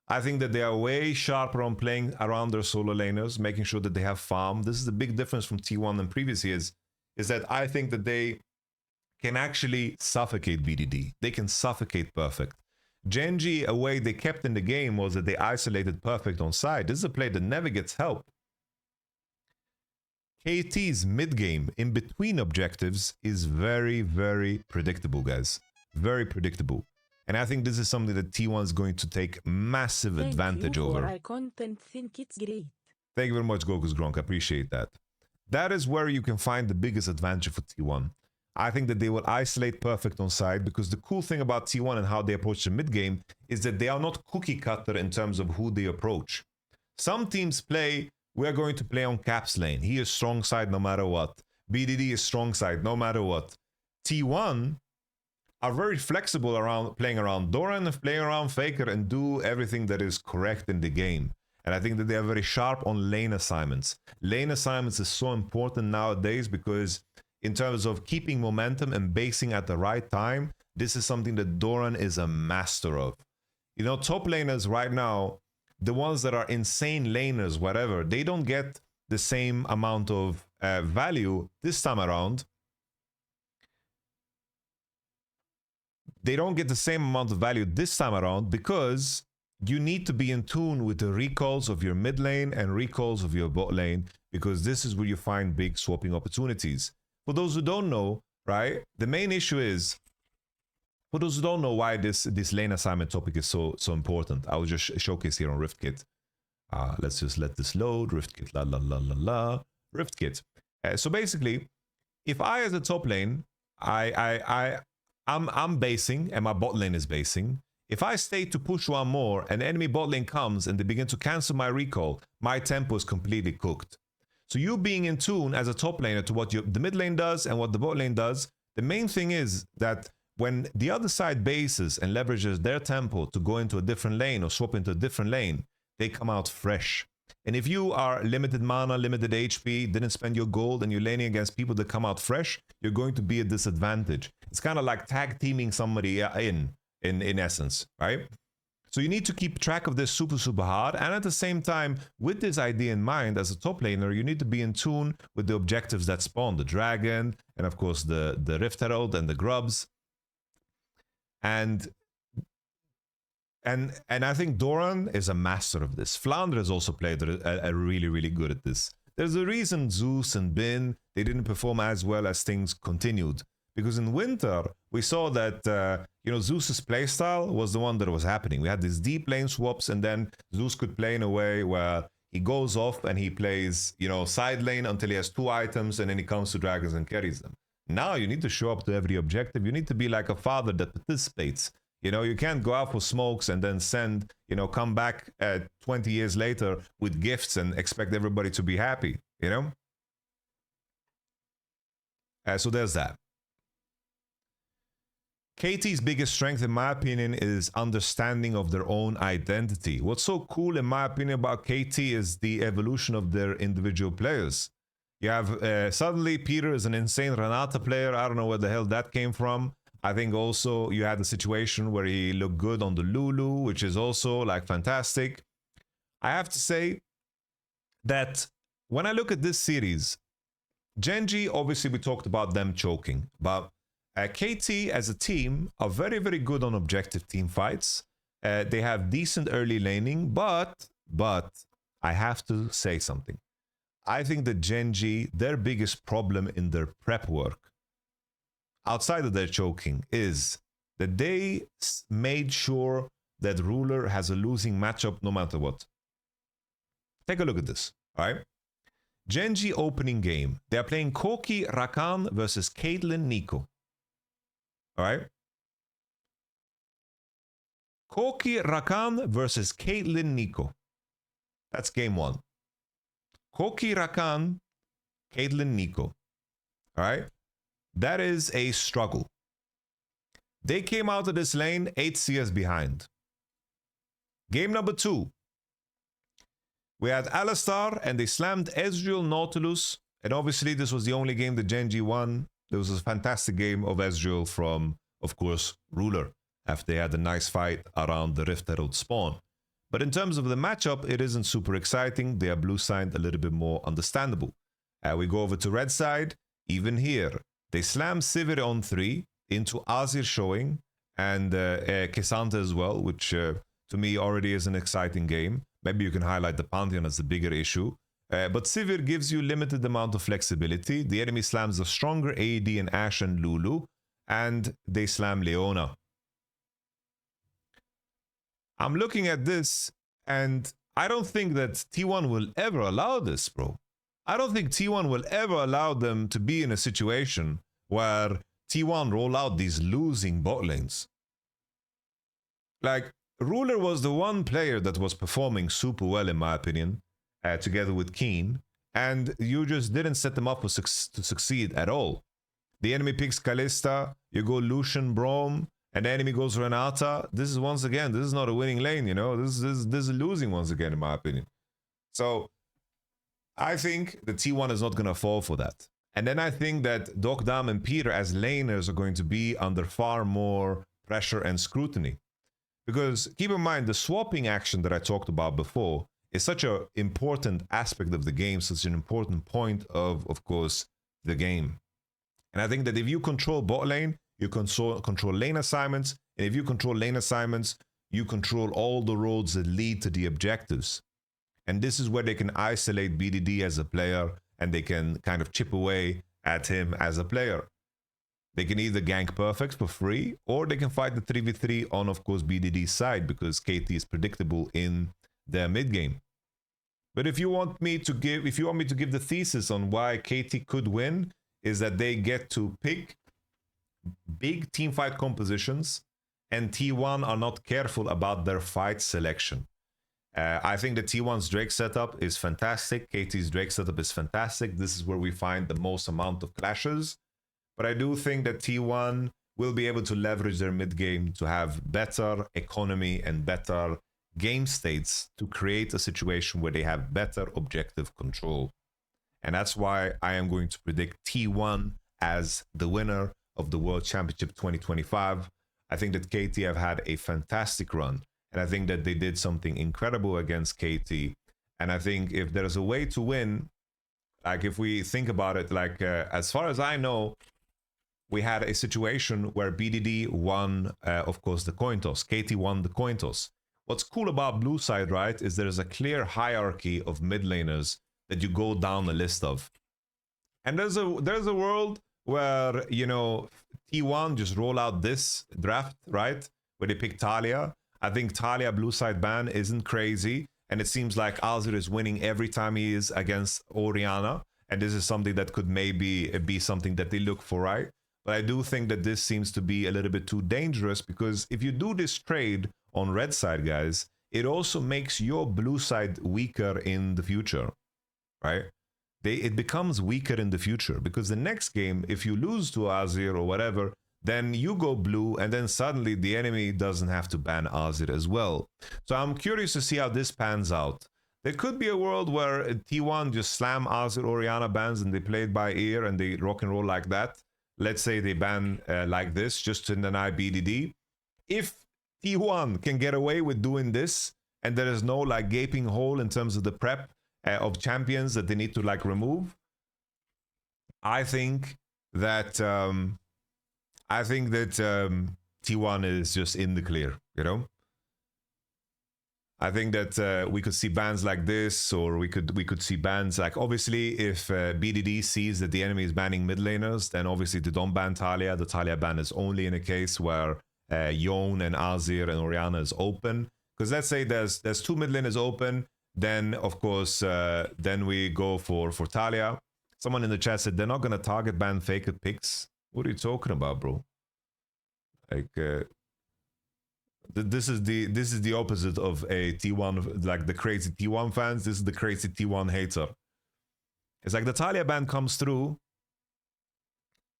I think that they are way sharper on playing around their solo laners, making sure that they have farm. This is the big difference from T1 than previous years, is that I think that they can actually suffocate BDD. They can suffocate Perfect. GENGs, a way they kept in the game was that they isolated Perfect on side. This is a play that never gets help. KT's mid-game in between objectives is very, very predictable, guys. Very predictable. And I think this is something that T1 is going to take massive advantage over. I think it's great. Thank you very much, Goku's Gronk. I appreciate that. That is where you can find the biggest advantage for T1. I think that they will isolate Perfect on side, because the cool thing about T1 and how they approach the mid-game is that they are not cookie cutter in terms of who they approach. Some teams play, we're going to play on Cap's lane. He is strong side no matter what. BDD is strong side no matter what. T1 are very flexible around playing around Doran and playing around FAKER and do everything that is correct in the game. And I think that they are very sharp on lane assignments. Lane assignments is so important nowadays because in terms of keeping momentum and basing at the right time, this is something that Doran is a master of. You know, top laners right now, the ones that are insane laners, whatever, they don't get the same amount of value this time around. They don't get the same amount of value this time around because you need to be in tune with the recalls of your mid lane and recalls of your bot lane, because this is where you find big swapping opportunities. For those who don't know, right, the main issue is, for those who don't know why this lane assignment topic is so important, I will just showcase here on RiftKit. Let's just let this load. RiftKit, la la la la la. RiftKit. So basically, if I as a top lane, I'm basing and my bot lane is basing. If I stay to push one more and enemy bot lane comes and they begin to cancel my recall, my tempo is completely cooked. So you being in tune as a top laner to what the mid lane does and what the bot lane does, the main thing is that when the other side bases and leverages their tempo to go into a different lane or swap into a different lane, they come out fresh. And if you are limited mana, limited HP, didn't spend your gold, and you're laning against people that come out fresh, you're going to be at disadvantage. It's kind of like tag teaming somebody in essence, right? So you need to keep track of this super, super hard. And at the same time, with this idea in mind, as a top laner, you need to be in tune with the objectives that spawn, the dragon, and of course the Rift Herald and the grubs. And I think Doran is a master of this. Flandre has also played a really, really good at this. There's a reason Zeus and Bin, they didn't perform as well as things continued. Because in winter, we saw that, you know, Zeus's playstyle was the one that was happening. We had these deep lane swaps, and then Zeus could play in a way where he goes off and he plays, you know, side lane until he has 2 items, and then he comes to dragons and carries them. Now you need to show up to every objective. You need to be like a father that participates. You know, you can't go out for smokes and then send, you know, come back 20 years later with gifts and expect everybody to be happy, you know? So there's that. KT's biggest strength, in my opinion, is understanding of their own identity. What's so cool, in my opinion, about KT is the evolution of their individual players. You have, suddenly, Peter is an insane Renata player. I don't know where the hell that came from. I think also you had a situation where he looked good on the Lulu, which is also, like, fantastic. I have to say that when I look at this series, GENGs, obviously, we talked about them choking, but KT as a team are very, very good on objective team fights. They have decent early laning, but I have to say something. I think that GENGs, their biggest problem in their prep work, outside of their choking, is that they made sure that Ruler has a losing matchup no matter what. Take a look at this, all right? GENGs opening game. They are playing Koki Rakan versus Caitlyn Neeko. All right. Koki Rakan versus Caitlyn Neeko. That's game 1. Koki Rakan, Caitlyn Neeko. All right. That is a struggle. They came out of this lane 8 CS behind. Game number 2. We had Alistar and they slammed Ezreal, Nautilus. And obviously this was the only game that Gen G won. There was a fantastic game of Ezreal from, of course, Ruler, after they had a nice fight around the Rift Herald spawn. But in terms of the matchup, it isn't super exciting. They are blue signed, a little bit more understandable. We go over to red side. Even here, they slam Sivir on 3 into Azir showing and K'Sante as well, which to me already is an exciting game. Maybe you can highlight the Pantheon as the bigger issue. But Sivir gives you limited amount of flexibility. The enemy slams a stronger AD in Ashe and Lulu, and they slam Leona. I'm looking at this, and I don't think that T1 will ever allow this, bro. I don't think T1 will ever allow them to be in a situation where T1 roll out these losing bot lanes. Like, Ruler was the one player that was performing super well, in my opinion, together with Keen, and you just didn't set them up to succeed at all. The enemy picks Kalista, you go Lucian, Braum, and the enemy goes Renata. This is, once again, this is not a winning lane, you know? This is losing once again, in my opinion. So, I think the T1 is not going to fall for that. And then I think that Doc Dam and Peter as laners are going to be under far more pressure and scrutiny. Because keep in mind, the swapping action that I talked about before is such an important aspect of the game, such an important point of course, the game. And I think that if you control bot lane, you control lane assignments. And if you control lane assignments, you control all the roads that lead to the objectives. And this is where they can isolate BDD as a player, and they can kind of chip away at him as a player. They can either gank perfect for free, or they can fight the 3v3 on, of course, BDD's side, because KT is predictable in their mid game. But if you want me to give the thesis on why KT could win, is that they get to pick big teamfight compositions, and T1 are not careful about their fight selection. I think the T1's Drake setup is fantastic. KT's Drake setup is fantastic. This is where we find the most amount of clashes. But I do think that T1 will be able to leverage their mid game to have better economy and better game states to create a situation where they have better objective control. And that's why I am going to predict T1 as the winner of the World Championship 2025. I think that KT have had a fantastic run. And I think that they did something incredible against KT. And I think if there's a way to win, like if we think about it, like as far as I know, we had a situation where BDD won, of course, the coin toss. KT won the coin toss. What's cool about blue side, right, is there's a clear hierarchy of mid laners that you go down the list of. And there's a world where, you know, T1 just roll out this draft, right, where they pick Talia. I think Talia blue side ban isn't crazy, and it seems like Azir is winning every time he is against Orianna, and this is something that could maybe be something that they look for, right? But I do think that this seems to be a little bit too dangerous, because if you do this trade on red side, guys, it also makes your blue side weaker in the future, right? It becomes weaker in the future, because the next game, if you lose to Azir or whatever, then you go blue, and then suddenly the enemy doesn't have to ban Azir as well. So I'm curious to see how this pans out. There could be a world where T1 just slam Azir Orianna bans and they play it by ear and they rock and roll like that. Let's say they ban like this just to deny BDD. If T1 can get away with doing this, and there is no like gaping hole in terms of the prep of champions that they need to like remove, I think that T1 is just in the clear, you know. I think that we could see bans like this, or we could see bans like, obviously, if BDD sees that the enemy is banning mid laners, then obviously they don't ban Talia. The Talia ban is only in a case where Yone and Azir and Orianna is open. Because let's say there's two mid laners open, then of course then we go for Talia. Someone in the chat said they're not gonna target ban FAKER picks. What are you talking about, bro? Like this is the opposite of a T1, like the crazy T1 fans. This is the crazy T1 hater. It's like the Talia ban comes through,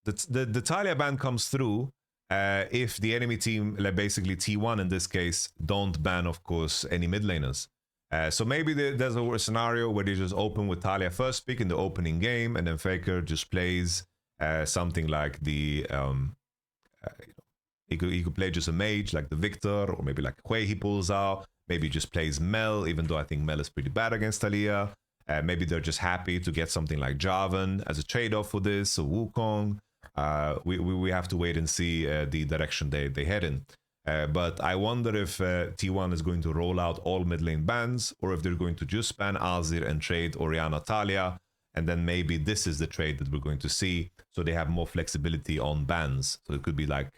the Talia ban comes through if the enemy team, like basically T1 in this case, don't ban, of course, any mid laners. So maybe there's a scenario where they just open with Talia first pick in the opening game, and then FAKER just plays something like the he could play just a mage like the Victor, or maybe like Hui he pulls out. Maybe just plays Mel, even though I think Mel is pretty bad against Talia. Maybe they're just happy to get something like Jarvan as a trade-off for this, or Wukong. We have to wait and see the direction they head in. But I wonder if T1 is going to roll out all mid lane bans, or if they're going to just ban Azir and trade Orianna Talia, and then maybe this is the trade that we're going to see, so they have more flexibility on bans. So it could be like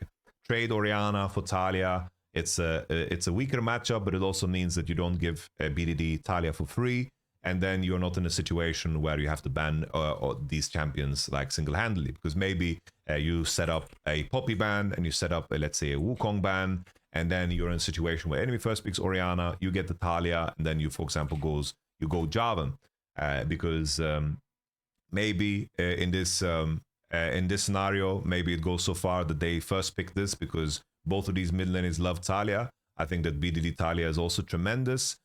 trade Orianna for Talia. It's a weaker matchup, but it also means that you don't give BDD Talia for free, and then you're not in a situation where you have to ban these champions like single-handedly, because maybe you set up a Poppy ban and you set up, let's say, a Wukong ban, and then you're in a situation where enemy first picks Orianna, you get the Talia, and then you, for example, go Jarvan, because maybe in this scenario, maybe it goes so far that they first pick this because both of these mid laners love Talia. I think that BDD Talia is also tremendous.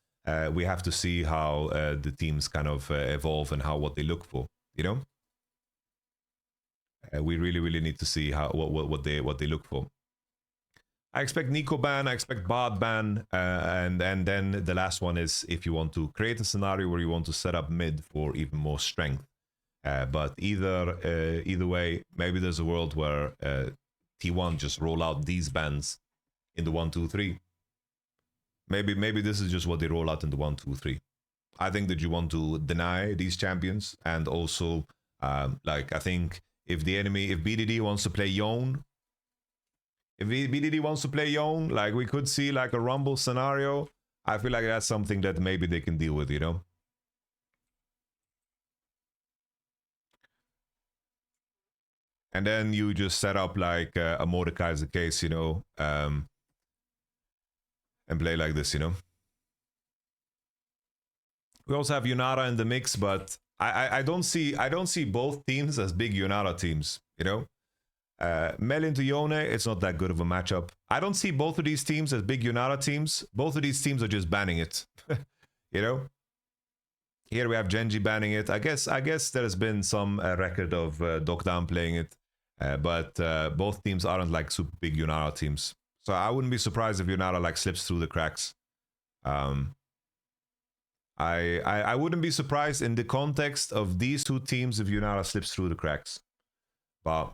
We have to see how the teams kind of evolve and what they look for. You know, we really need to see how what they look for. I expect Nico ban, I expect Bard ban, and then the last one is if you want to create a scenario where you want to set up mid for even more strength. But either way, maybe there's a world where T1 just roll out these bans in the 1, 2, 3. Maybe this is just what they roll out in the 1, 2, 3. I think that you want to deny these champions, and also like I think if BDD wants to play Yone, like we could see like a Rumble scenario. I feel like that's something that maybe they can deal with, you know. And then you just set up like a Mordekaiser case, you know, and play like this, you know. We also have Yunara in the mix, but I don't see both teams as big Yunara teams, you know. Mel into Yone, it's not that good of a matchup. I don't see both of these teams as big Yunara teams. Both of these teams are just banning it, you know. Here we have Genji banning it. I guess there's been some record of Dokkan playing it. But both teams aren't like super big Yunara teams, so I wouldn't be surprised if Yunara like slips through the cracks. I wouldn't be surprised in the context of these two teams if Yunara slips through the cracks. But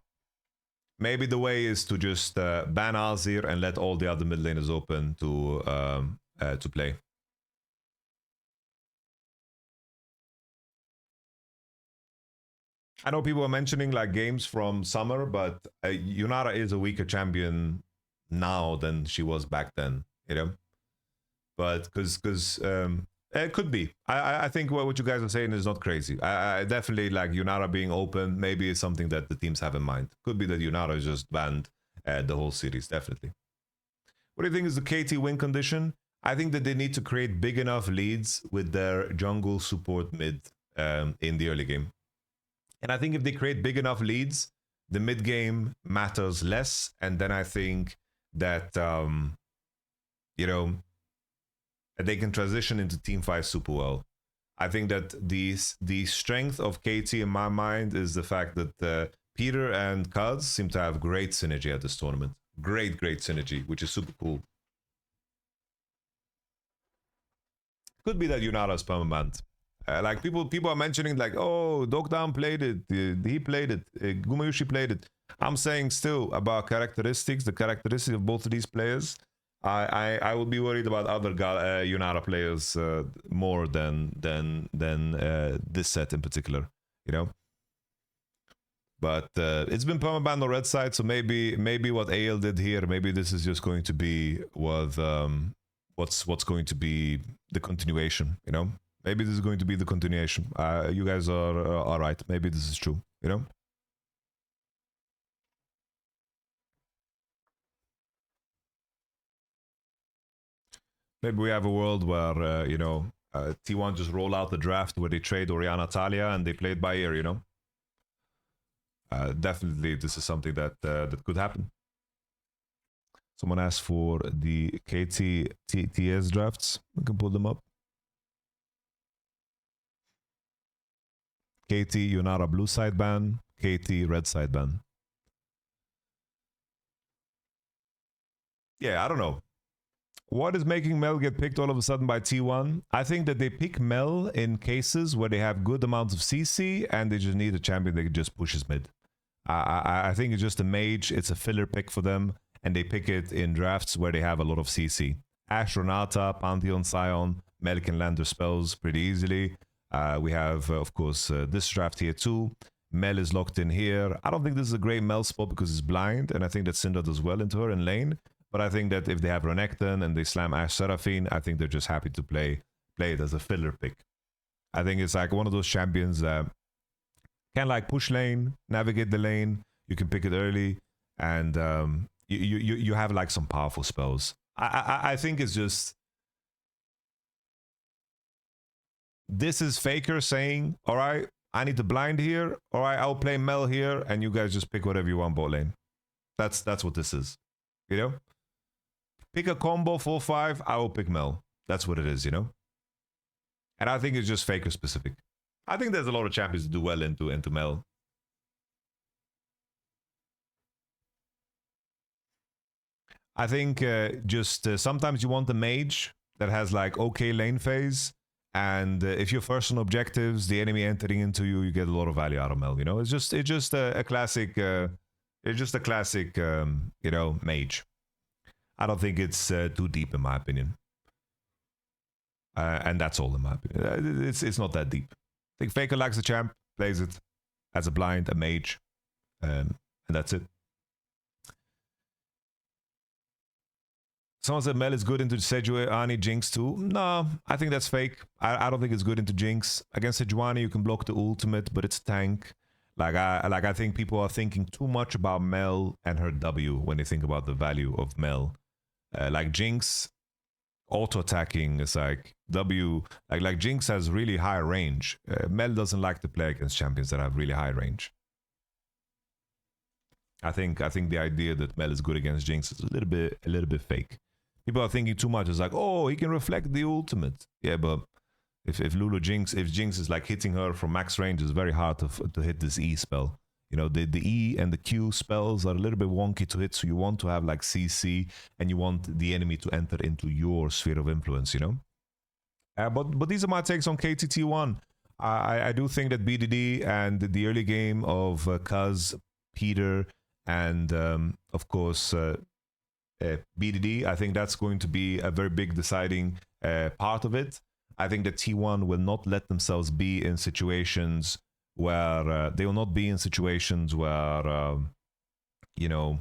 maybe the way is to just ban Azir and let all the other mid laners open to play. I know people are mentioning like games from summer, but Yunara is a weaker champion now than she was back then, you know. But because it could be. I think what you guys are saying is not crazy. I definitely like Yunara being open. Maybe it's something that the teams have in mind. Could be that Yunara is just banned the whole series. Definitely. What do you think is the KT win condition? I think that they need to create big enough leads with their jungle support mid in the early game. And I think if they create big enough leads, the mid game matters less. And then I think that, you know, they can transition into team fight super well. I think that the strength of KT in my mind is the fact that Peter and Cuz seem to have great synergy at this tournament. Great synergy, which is super cool. Could be that Yunara's permanent. Like people are mentioning like, oh, Dokkan played it, he played it, Gumayushi played it. I'm saying still about characteristics, the characteristics of both of these players. I would be worried about other Yunara players more than this set in particular, you know. But it's been permabanned on red side, so maybe what AL did here, maybe this is just going to be what's going to be the continuation, you know. Maybe this is going to be the continuation. You guys are all right. Maybe this is true, you know? Maybe we have a world where, you know, T1 just roll out the draft where they trade Orianna Talia and they play it by ear, you know? definitely this is something that that could happen. Someone asked for the KT TS drafts. We can pull them up. KT Yonara blue sideban, KT red sideban. Yeah, I don't know. What is making Mel get picked all of a sudden by T1? I think that they pick Mel in cases where they have good amounts of CC and they just need a champion that just pushes mid. I think it's just a mage. It's a filler pick for them, and they pick it in drafts where they have a lot of CC. Ashe, Renata, Pantheon, Scion, Mel can land their spells pretty easily. We have, of course, this draft here too. Mel is locked in here. I don't think this is a great Mel spot because it's blind, and I think that Syndra does well into her in lane. But I think that if they have Renekton and they slam Ashe Seraphine, I think they're just happy to play it as a filler pick. I think it's like one of those champions that can like push lane, navigate the lane. You can pick it early, and you have like some powerful spells. I think it's just this is FAKER saying, all right, I need to blind here. All right, I'll play Mel here, and you guys just pick whatever you want bot lane. That's what this is, you know. Pick a combo 4-5, I will pick Mel. That's what it is, you know? And I think it's just FAKER specific. I think there's a lot of champions that do well into Mel. I think just sometimes you want a mage that has like okay lane phase, and if you're first on objectives, the enemy entering into you, you get a lot of value out of Mel, you know? It's just a classic you know, mage. I don't think it's too deep in my opinion. And that's all in my opinion. It's not that deep. I think FAKER likes the champ, plays it as a blind, a mage, and that's it. Someone said Mel is good into Sejuani, Jinx too. No, I think that's fake. I don't think it's good into Jinx. Against Sejuani, you can block the ultimate, but it's tank. I think people are thinking too much about Mel and her W when they think about the value of Mel. Like Jinx, auto-attacking is like W. Like Jinx has really high range. Mel doesn't like to play against champions that have really high range. I think the idea that Mel is good against Jinx is a little bit fake. People are thinking too much. It's like, oh, he can reflect the ultimate. Yeah, but if Jinx is like hitting her from max range, it's very hard to hit this E spell. You know, the E and the Q spells are a little bit wonky to hit, so you want to have like CC, and you want the enemy to enter into your sphere of influence, you know? But these are my takes on KTT1. I do think that BDD and the early game of Kuz, Peter, and of course BDD, I think that's going to be a very big deciding part of it. I think that T1 will not let themselves be in situations where they will not be in situations where you know,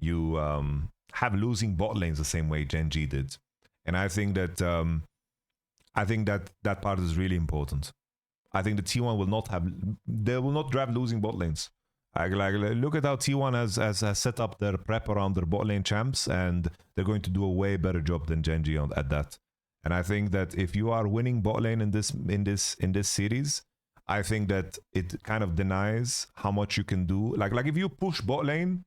you have losing bot lanes the same way GENGs did. And I think that that part is really important. I think the T1 will not have, they will not draft losing bot lanes. Like look at how T1 has set up their prep around their bot lane champs, and they're going to do a way better job than GENGs at that. And I think that if you are winning bot lane in this series, I think that it kind of denies how much you can do. Like if you push bot lane,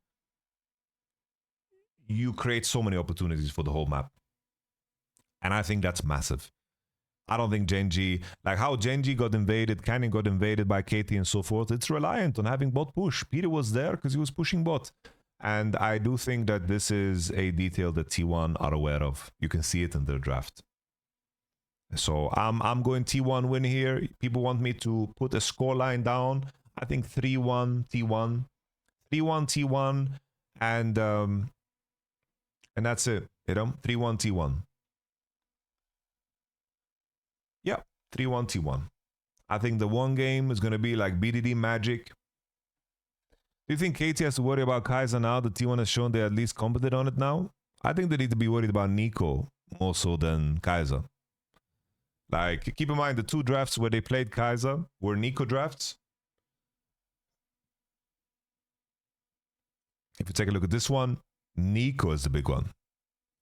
you create so many opportunities for the whole map. And I think that's massive. I don't think GENG, like how GENG got invaded, Cannon got invaded by KT and so forth, it's reliant on having bot push. Peter was there because he was pushing bot. And I do think that this is a detail that T1 are aware of. You can see it in their draft. So I'm going T1 win here. People want me to put a score line down. I think 3-1 T1. 3-1 T1. And that's it. You know? 3-1 T1. Yeah, 3-1 T1. I think the one game is going to be like BDD Magic. Do you think KT has to worry about Kai'Sa now that T1 has shown they're at least competent on it now? I think they need to be worried about Nico more so than Kai'Sa. Like, keep in mind the two drafts where they played Kai'Sa were Nico drafts. If you take a look at this one, Nico is the big one.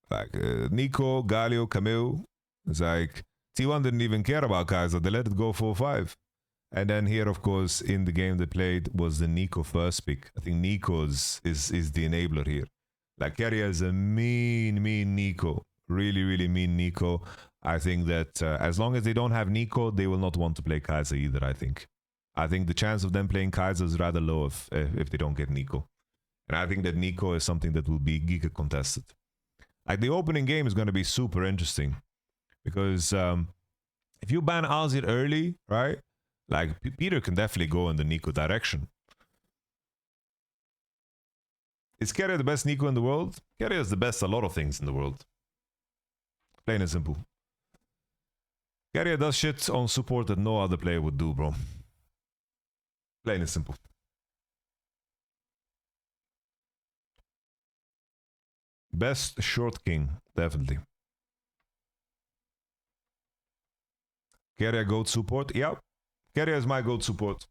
Like, Nico, Galio, Camille. It's like, T1 didn't even care about Kai'Sa. They let it go 4-5. And then here, of course, in the game they played was the Nico first pick. I think Nico is the enabler here. Like Keria is a mean Nico. Really, really mean Nico. I think that as long as they don't have Nico, they will not want to play Kaiser either, I think. I think the chance of them playing Kaiser is rather low if they don't get Nico. And I think that Nico is something that will be giga contested. Like the opening game is going to be super interesting. Because if you ban Azir early, right? Like, Peter can definitely go in the Nico direction. Is Keria the best Nico in the world? Keria is the best a lot of things in the world. Plain and simple. Keria does shit on support that no other player would do, bro. Plain and simple. Best short king, definitely. Keria GOAT support? Yep. Keria is my GOAT support.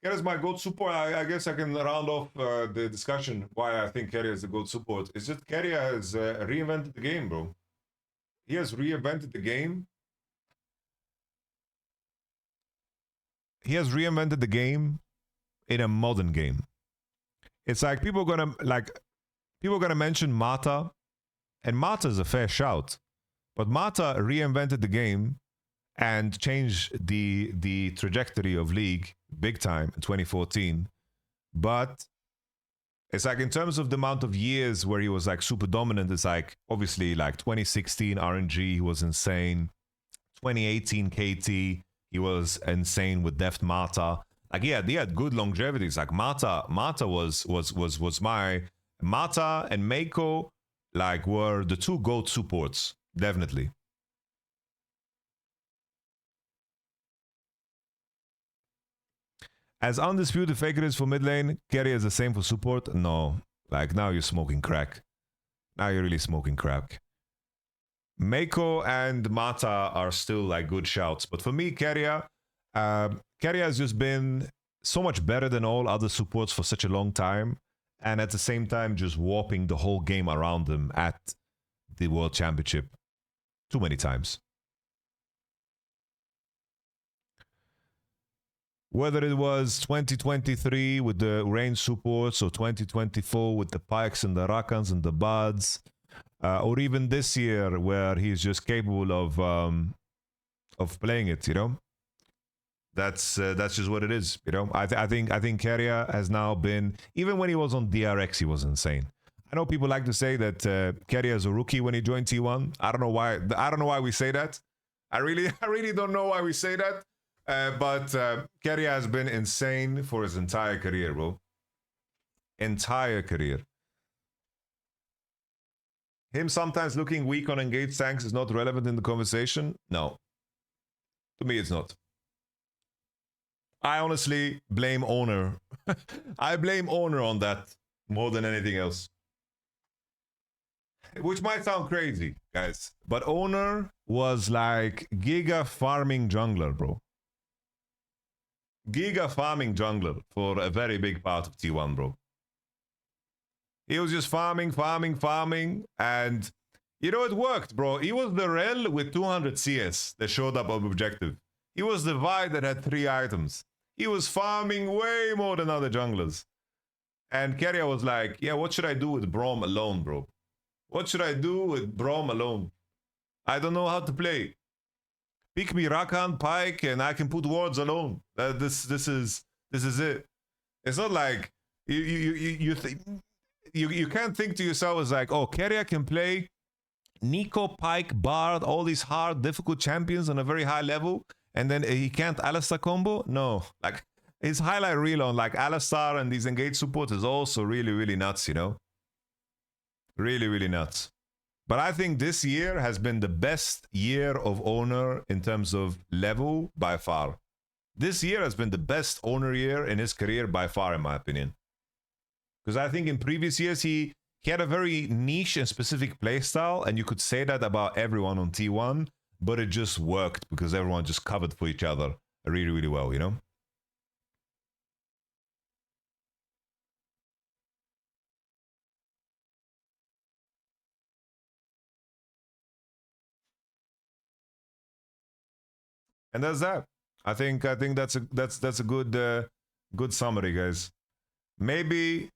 Keria is my GOAT support. I guess I can round off the discussion why I think Keria is the GOAT support. It's just Keria has reinvented the game, bro. He has reinvented the game. He has reinvented the game in a modern game. It's like people are gonna mention Mata, and Mata is a fair shout, but Mata reinvented the game and changed the trajectory of League big time in 2014. But it's like in terms of the amount of years where he was like super dominant, it's like obviously like 2016 RNG, he was insane. 2018 KT, he was insane with Deft Mata. Like he had good longevities. Like Mata was my Mata and Mako like were the two GOAT supports, definitely. As undisputed Faker is for mid lane, Keria is the same for support? No. Like, now you're smoking crack. Now you're really smoking crack. Mako and Mata are still like good shouts. But for me, Keria has just been so much better than all other supports for such a long time. And at the same time, just warping the whole game around them at the World Championship too many times. Whether it was 2023 with the range supports or 2024 with the Pikes and the Rakans and the Buds, or even this year where he's just capable of playing it, you know. That's just what it is, you know. I think Keria has now been, even when he was on DRX, he was insane. I know people like to say that Keria is a rookie when he joined T1. I don't know why. I don't know why we say that. I really don't know why we say that. But Keria has been insane for his entire career, bro. Entire career. Him sometimes looking weak on engaged tanks is not relevant in the conversation? No. To me, it's not. I honestly blame Owner. I blame Owner on that more than anything else. Which might sound crazy, guys. But Owner was like giga farming jungler, bro. Giga farming jungler for a very big part of T1, bro. He was just farming, and you know, it worked, bro. He was the Rel with 200 CS that showed up on objective. He was the Vi that had 3 items. He was farming way more than other junglers. And Keria was like, yeah, what should I do with Braum alone, bro? What should I do with Braum alone? I don't know how to play. Pick me Rakan, Pike, and I can put wards alone. This is it. It's not like you can't think to yourself as like, oh, Keria can play Nico, Pike, Bard, all these hard, difficult champions on a very high level, and then he can't Alistar combo? No. Like, his highlight reel on like Alistar and these engaged supports is also really, really nuts, you know? Really, really nuts. But I think this year has been the best year of Owner in terms of level by far. This year has been the best Owner year in his career by far, in my opinion. Because I think in previous years, he had a very niche and specific playstyle, and you could say that about everyone on T1, but it just worked because everyone just covered for each other really, really well, you know? And that's that. I think that's a good summary, guys. Maybe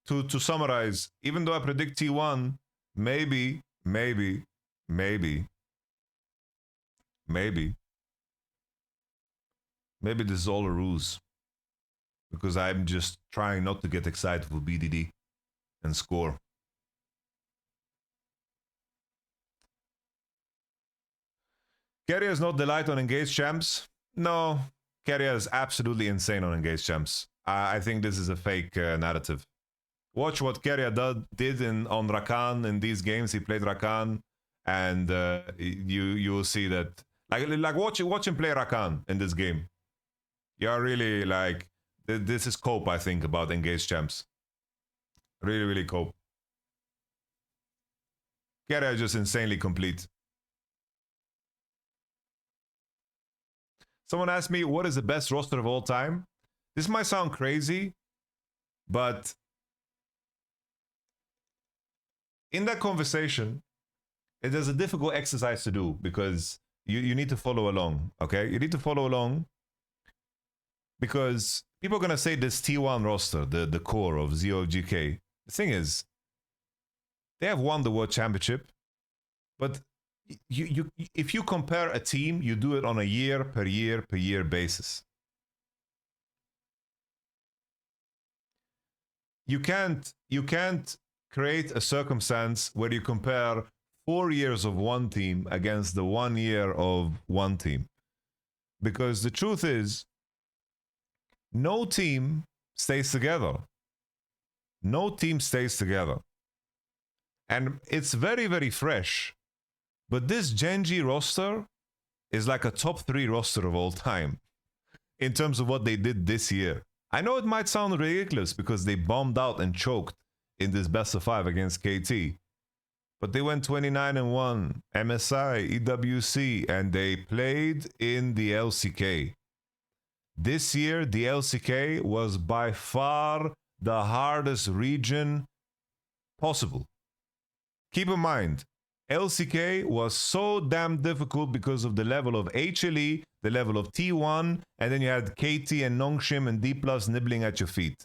to summarize, even though I predict T1, maybe this is all a ruse, because I'm just trying not to get excited for BDD and score. Keria is not the light on engaged champs. No, Keria is absolutely insane on engaged champs. I think this is a fake narrative. Watch what Keria did on Rakan in these games. He played Rakan, and you will see that. Like watch him play Rakan in this game. You're really like, this is cope, I think, about engaged champs. Really cope. Keria is just insanely complete. Someone asked me, what is the best roster of all time? This might sound crazy, but in that conversation, it is a difficult exercise to do, because you need to follow along, okay? You need to follow along, because people are going to say this T1 roster, the core of ZOGK. The thing is, they have won the World Championship, but if you compare a team, you do it on a year per year basis. You can't create a circumstance where you compare 4 years of one team against the 1 year of one team, because the truth is, no team stays together. No team stays together, and it's very fresh. But this GENGs roster is like a top 3 roster of all time in terms of what they did this year. I know it might sound ridiculous because they bombed out and choked in this best of 5 against KT, but they went 29-1, MSI, EWC, and they played in the LCK. This year, the LCK was by far the hardest region possible. Keep in mind, LCK was so damn difficult because of the level of HLE, the level of T1, and then you had KT and Nongshim and D+ nibbling at your feet.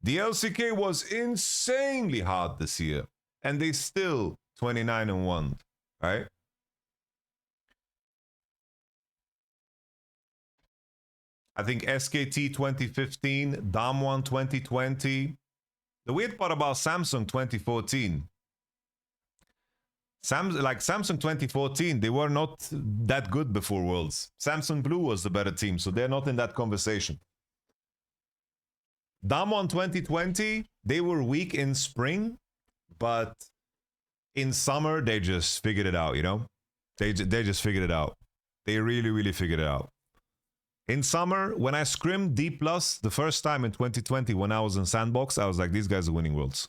The LCK was insanely hard this year, and they still 29-1, right? I think SKT 2015, Damwon 2020. The weird part about Samsung 2014, Samsung 2014, they were not that good before Worlds. Samsung Blue was the better team, so they're not in that conversation. Damwon 2020, they were weak in spring, but in summer, they just figured it out, you know? They just figured it out. They really figured it out. In summer, when I scrimmed D+, the first time in 2020 when I was in Sandbox, I was like, these guys are winning Worlds.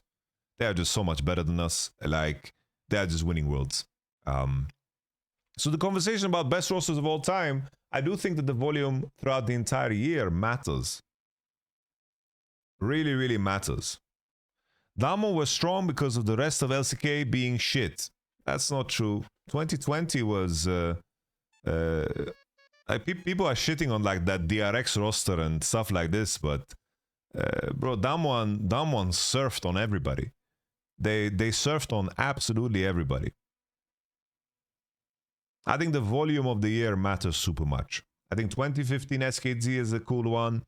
They are just so much better than us. Like, they are just winning Worlds. So the conversation about best rosters of all time, I do think that the volume throughout the entire year matters. Really matters. Damwon was strong because of the rest of LCK being shit. That's not true. 2020 was... people are shitting on like that DRX roster and stuff like this, but bro, Damwon surfed on everybody. They surfed on absolutely everybody. I think the volume of the year matters super much. I think 2015 SKT is a cool one.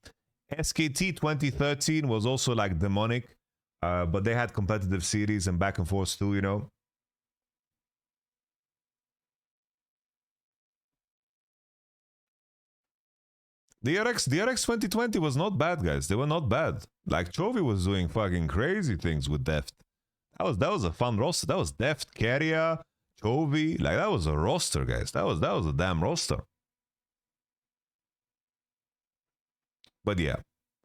SKT 2013 was also like demonic, but they had competitive series and back and forth too, you know. DRX 2020 was not bad, guys. They were not bad. Like, Chovy was doing fucking crazy things with Deft. That was a fun roster. That was Deft, Keria, Chovy. Like, that was a roster, guys. That was a damn roster. But yeah,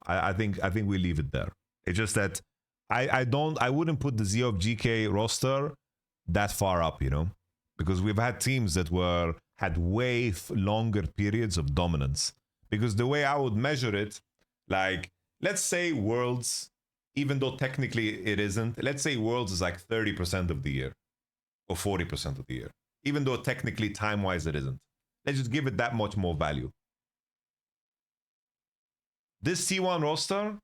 I think we leave it there. It's just that I wouldn't put the ZOGK roster that far up, you know, because we've had teams that had way longer periods of dominance. Because the way I would measure it, like, let's say Worlds, even though technically it isn't, let's say Worlds is like 30% of the year or 40% of the year, even though technically time-wise it isn't. Let's just give it that much more value. This T1 roster,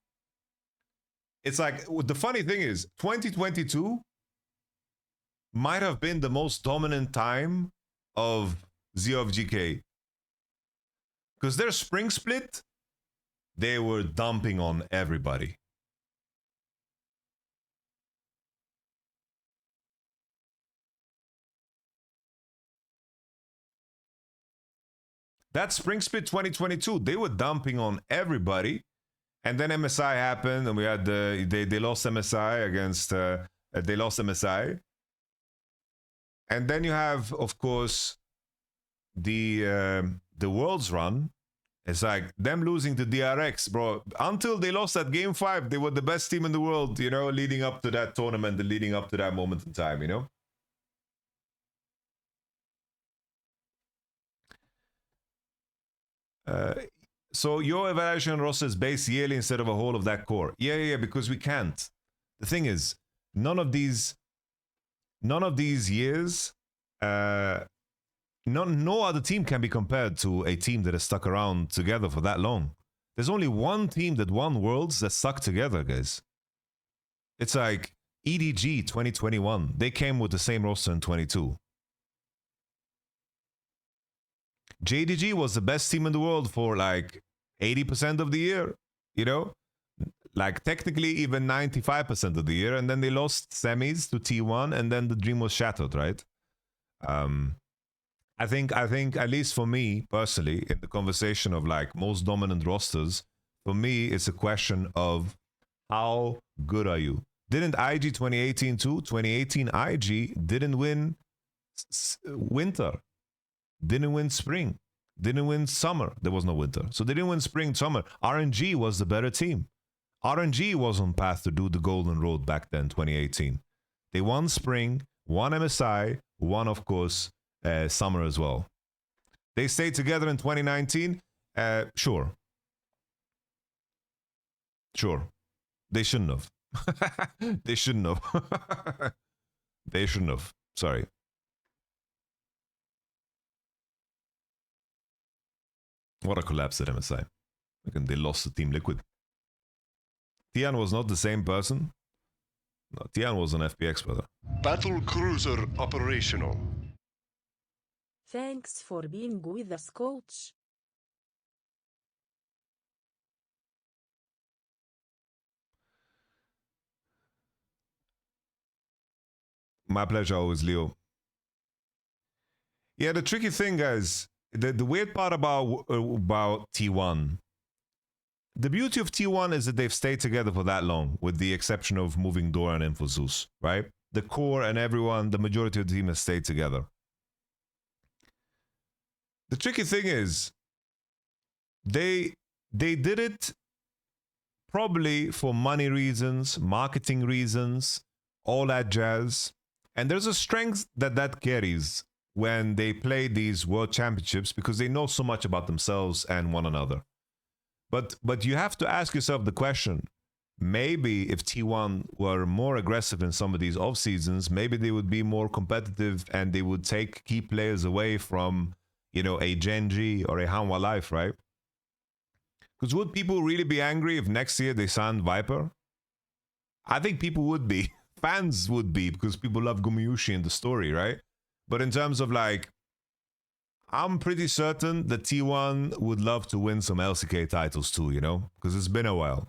it's like, the funny thing is, 2022 might have been the most dominant time of Zero of GK. Because their spring split, they were dumping on everybody. That spring split 2022, they were dumping on everybody. And then MSI happened, and we had they lost MSI against they lost MSI. And then you have, of course, the Worlds run. It's like them losing to DRX, bro. Until they lost that game 5, they were the best team in the world, you know, leading up to that tournament and leading up to that moment in time, you know. So your evaluation roster is based yearly instead of a whole of that core. Yeah, because we can't. The thing is, none of these years, no other team can be compared to a team that has stuck around together for that long. There's only one team that won Worlds that stuck together, guys. It's like EDG 2021. They came with the same roster in 22. JDG was the best team in the world for like 80% of the year, you know? Like technically even 95% of the year, and then they lost semis to T1, and then the dream was shattered, right? I think at least for me personally, in the conversation of like most dominant rosters, for me it's a question of how good are you? Didn't IG 2018 too? 2018 IG didn't win winter, didn't win spring, didn't win summer. There was no winter, so they didn't win spring, summer. RNG was the better team. RNG was on path to do the golden road back then, 2018. They won spring, won MSI, won, of course, summer as well. They stayed together in 2019. Sure. They shouldn't have. They shouldn't have. They shouldn't have. Sorry. What a collapse at MSI. Again, they lost to Team Liquid. Tian was not the same person. No, Tian was an FPX brother. Battle cruiser operational. Thanks for being with us, coach. My pleasure always, Leo. Yeah, the tricky thing, guys, the weird part about T1, the beauty of T1 is that they've stayed together for that long, with the exception of moving Dora and Infozeus, right? The core and everyone, the majority of the team has stayed together. The tricky thing is, they did it probably for money reasons, marketing reasons, all that jazz. And there's a strength that carries when they play these world championships because they know so much about themselves and one another. But you have to ask yourself the question, maybe if T1 were more aggressive in some of these off seasons, maybe they would be more competitive and they would take key players away from, you know, a Genji or a Hanwha Life, right? Because would people really be angry if next year they signed Viper? I think people would be. Fans would be, because people love Gumayushi in the story, right? But in terms of like, I'm pretty certain that T1 would love to win some LCK titles too, you know? Because it's been a while.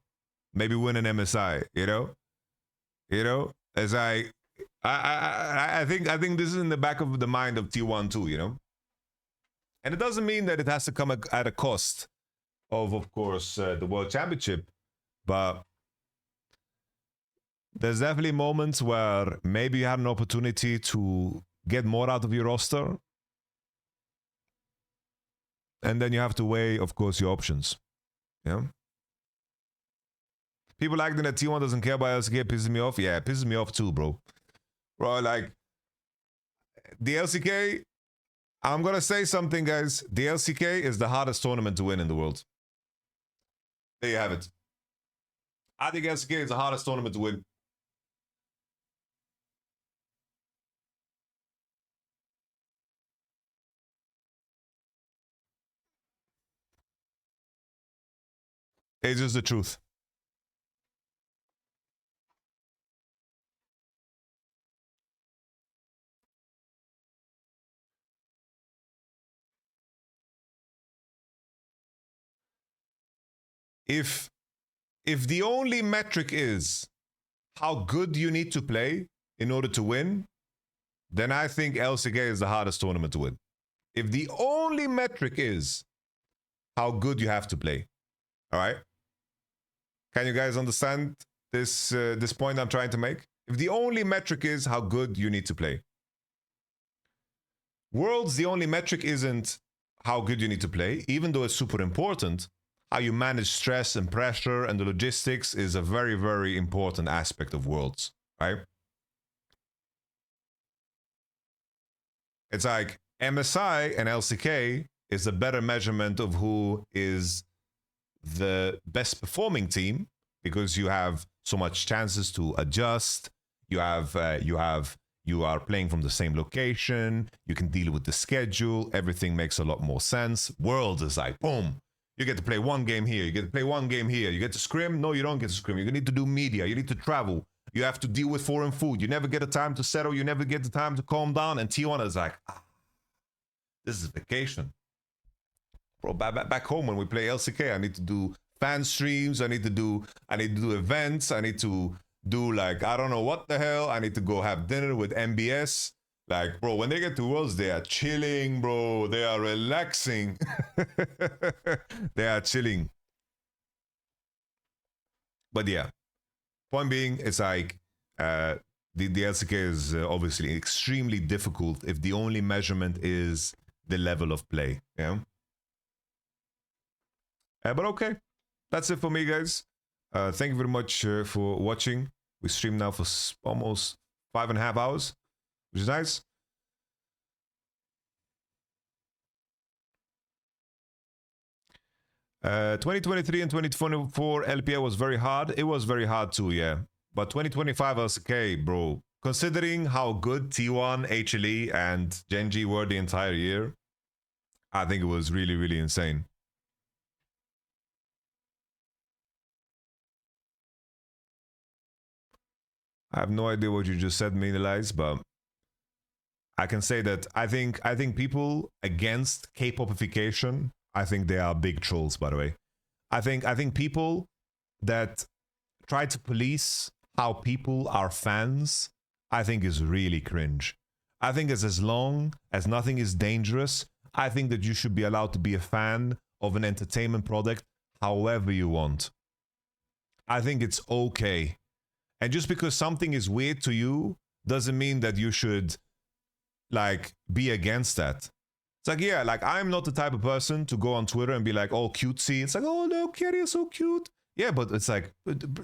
Maybe win an MSI, you know? You know? As I think this is in the back of the mind of T1 too, you know? And it doesn't mean that it has to come at a cost of course, the World Championship. But there's definitely moments where maybe you had an opportunity to get more out of your roster. And then you have to weigh, of course, your options. Yeah. People acting that T1 doesn't care about LCK pisses me off. Yeah, it pisses me off too, bro. Bro, like, the LCK, I'm going to say something, guys. The LCK is the hardest tournament to win in the world. There you have it. I think LCK is the hardest tournament to win. It's just the truth. If the only metric is how good you need to play in order to win, then I think LCK is the hardest tournament to win. If the only metric is how good you have to play, all right? Can you guys understand this point I'm trying to make? If the only metric is how good you need to play, Worlds, the only metric isn't how good you need to play, even though it's super important. How you manage stress and pressure and the logistics is a very, very important aspect of Worlds, right? It's like MSI and LCK is a better measurement of who is the best performing team, because you have so much chances to adjust. You are playing from the same location. You can deal with the schedule. Everything makes a lot more sense. World is like, boom. You get to play one game here. You get to play one game here. You get to scrim. No, you don't get to scrim. You need to do media. You need to travel. You have to deal with foreign food. You never get the time to settle. You never get the time to calm down. And T1 is like, this is vacation. Bro, back home when we play LCK, I need to do fan streams. I need to do events. I need to do like, I don't know what the hell. I need to go have dinner with MBS. Like, bro, when they get to Worlds, they are chilling, bro. They are relaxing. They are chilling. But yeah, point being, it's like the LCK is obviously extremely difficult if the only measurement is the level of play. Yeah. But okay, that's it for me, guys. Thank you very much for watching. We stream now for almost 5.5 hours, which is nice. Uh, 2023 and 2024 LPL was very hard. It was very hard too, yeah. But 2025 LCK, bro. Considering how good T1, HLE, and GENGs were the entire year, I think it was really, really insane. I have no idea what you just said, Meanalize, but I can say that I think people against K-popification, I think they are big trolls, by the way. I think people that try to police how people are fans, I think is really cringe. I think it's as long as nothing is dangerous, I think that you should be allowed to be a fan of an entertainment product however you want. I think it's okay. And just because something is weird to you doesn't mean that you should like be against that. It's like, yeah, like I'm not the type of person to go on Twitter and be like all cutesy. It's like, oh no, Kerry is so cute. Yeah, but it's like,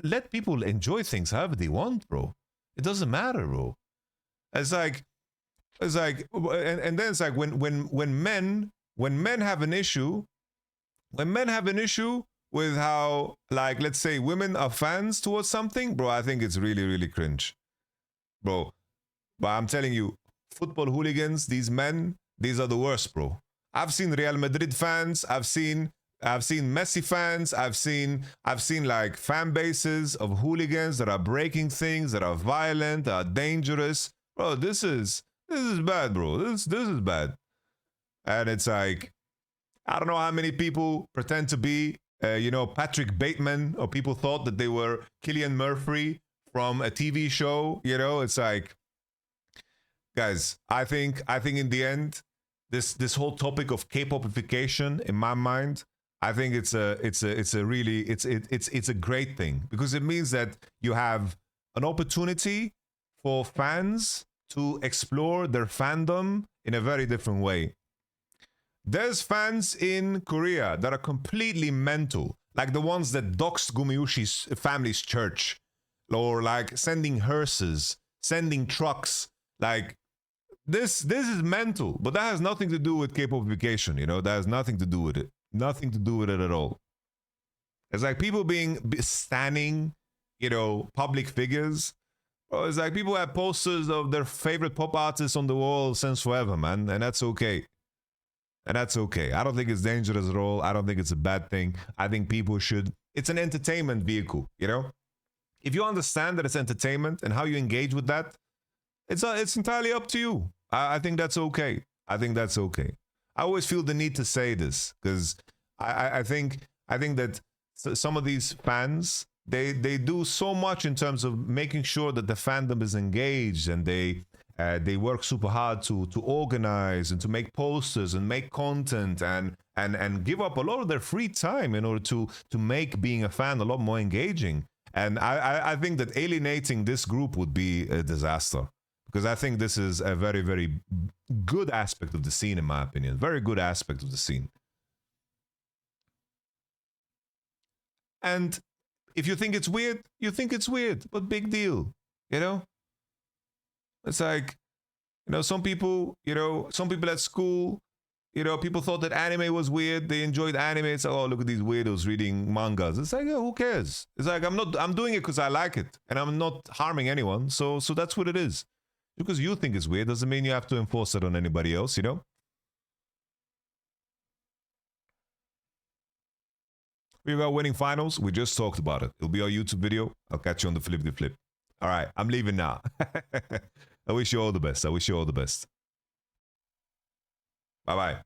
let people enjoy things however they want, bro. It doesn't matter, bro. It's like, and then it's like when men have an issue, with how, like, let's say women are fans towards something, bro, I think it's really, really cringe, bro. But I'm telling you, football hooligans, these men, these are the worst, bro. I've seen Real Madrid fans, I've seen Messi fans, I've seen like fan bases of hooligans that are breaking things, that are violent, that are dangerous. Bro, this is bad, bro. This is bad. And it's like, I don't know how many people pretend to be Patrick Bateman, or people thought that they were Cillian Murphy from a TV show. It's like, guys, I think in the end, this whole topic of K-popification, in my mind, I think it's a great thing, because it means that you have an opportunity for fans to explore their fandom in a very different way. There's fans in Korea that are completely mental, like the ones that doxed Gumiushi's family's church, or like sending hearses, sending trucks. Like, this is mental, but that has nothing to do with K-popification, That has nothing to do with it. Nothing to do with it at all. It's like people standing, public figures. Or it's like people have posters of their favorite pop artists on the wall since forever, man, and that's okay. And that's okay. I don't think it's dangerous at all. I don't think it's a bad thing. I think people should it's an entertainment vehicle, you know? If you understand that it's entertainment and how you engage with that, it's entirely up to you. I think that's okay. I think that's okay. I always feel the need to say this because I think that some of these fans, they do so much in terms of making sure that the fandom is engaged, and they work super hard to organize and to make posters and make content and give up a lot of their free time in order to make being a fan a lot more engaging. And I think that alienating this group would be a disaster, because I think this is a very, very good aspect of the scene, in my opinion. Very good aspect of the scene. And if you think it's weird, you think it's weird, but big deal, you know? It's like, you know, some people at school, you know, people thought that anime was weird. They enjoyed anime. It's like, oh, look at these weirdos reading mangas. It's like, yeah, who cares? It's like, I'm doing it because I like it, and I'm not harming anyone. So that's what it is. Because you think it's weird doesn't mean you have to enforce it on anybody else, you know? We got winning finals. We just talked about it. It'll be our YouTube video. I'll catch you on the flip the flip. All right, I'm leaving now. I wish you all the best. I wish you all the best. Bye-bye.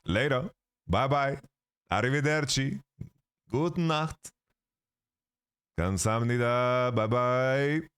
Later. Bye-bye. Arrivederci. Gute Nacht. 감사합니다. Bye-bye.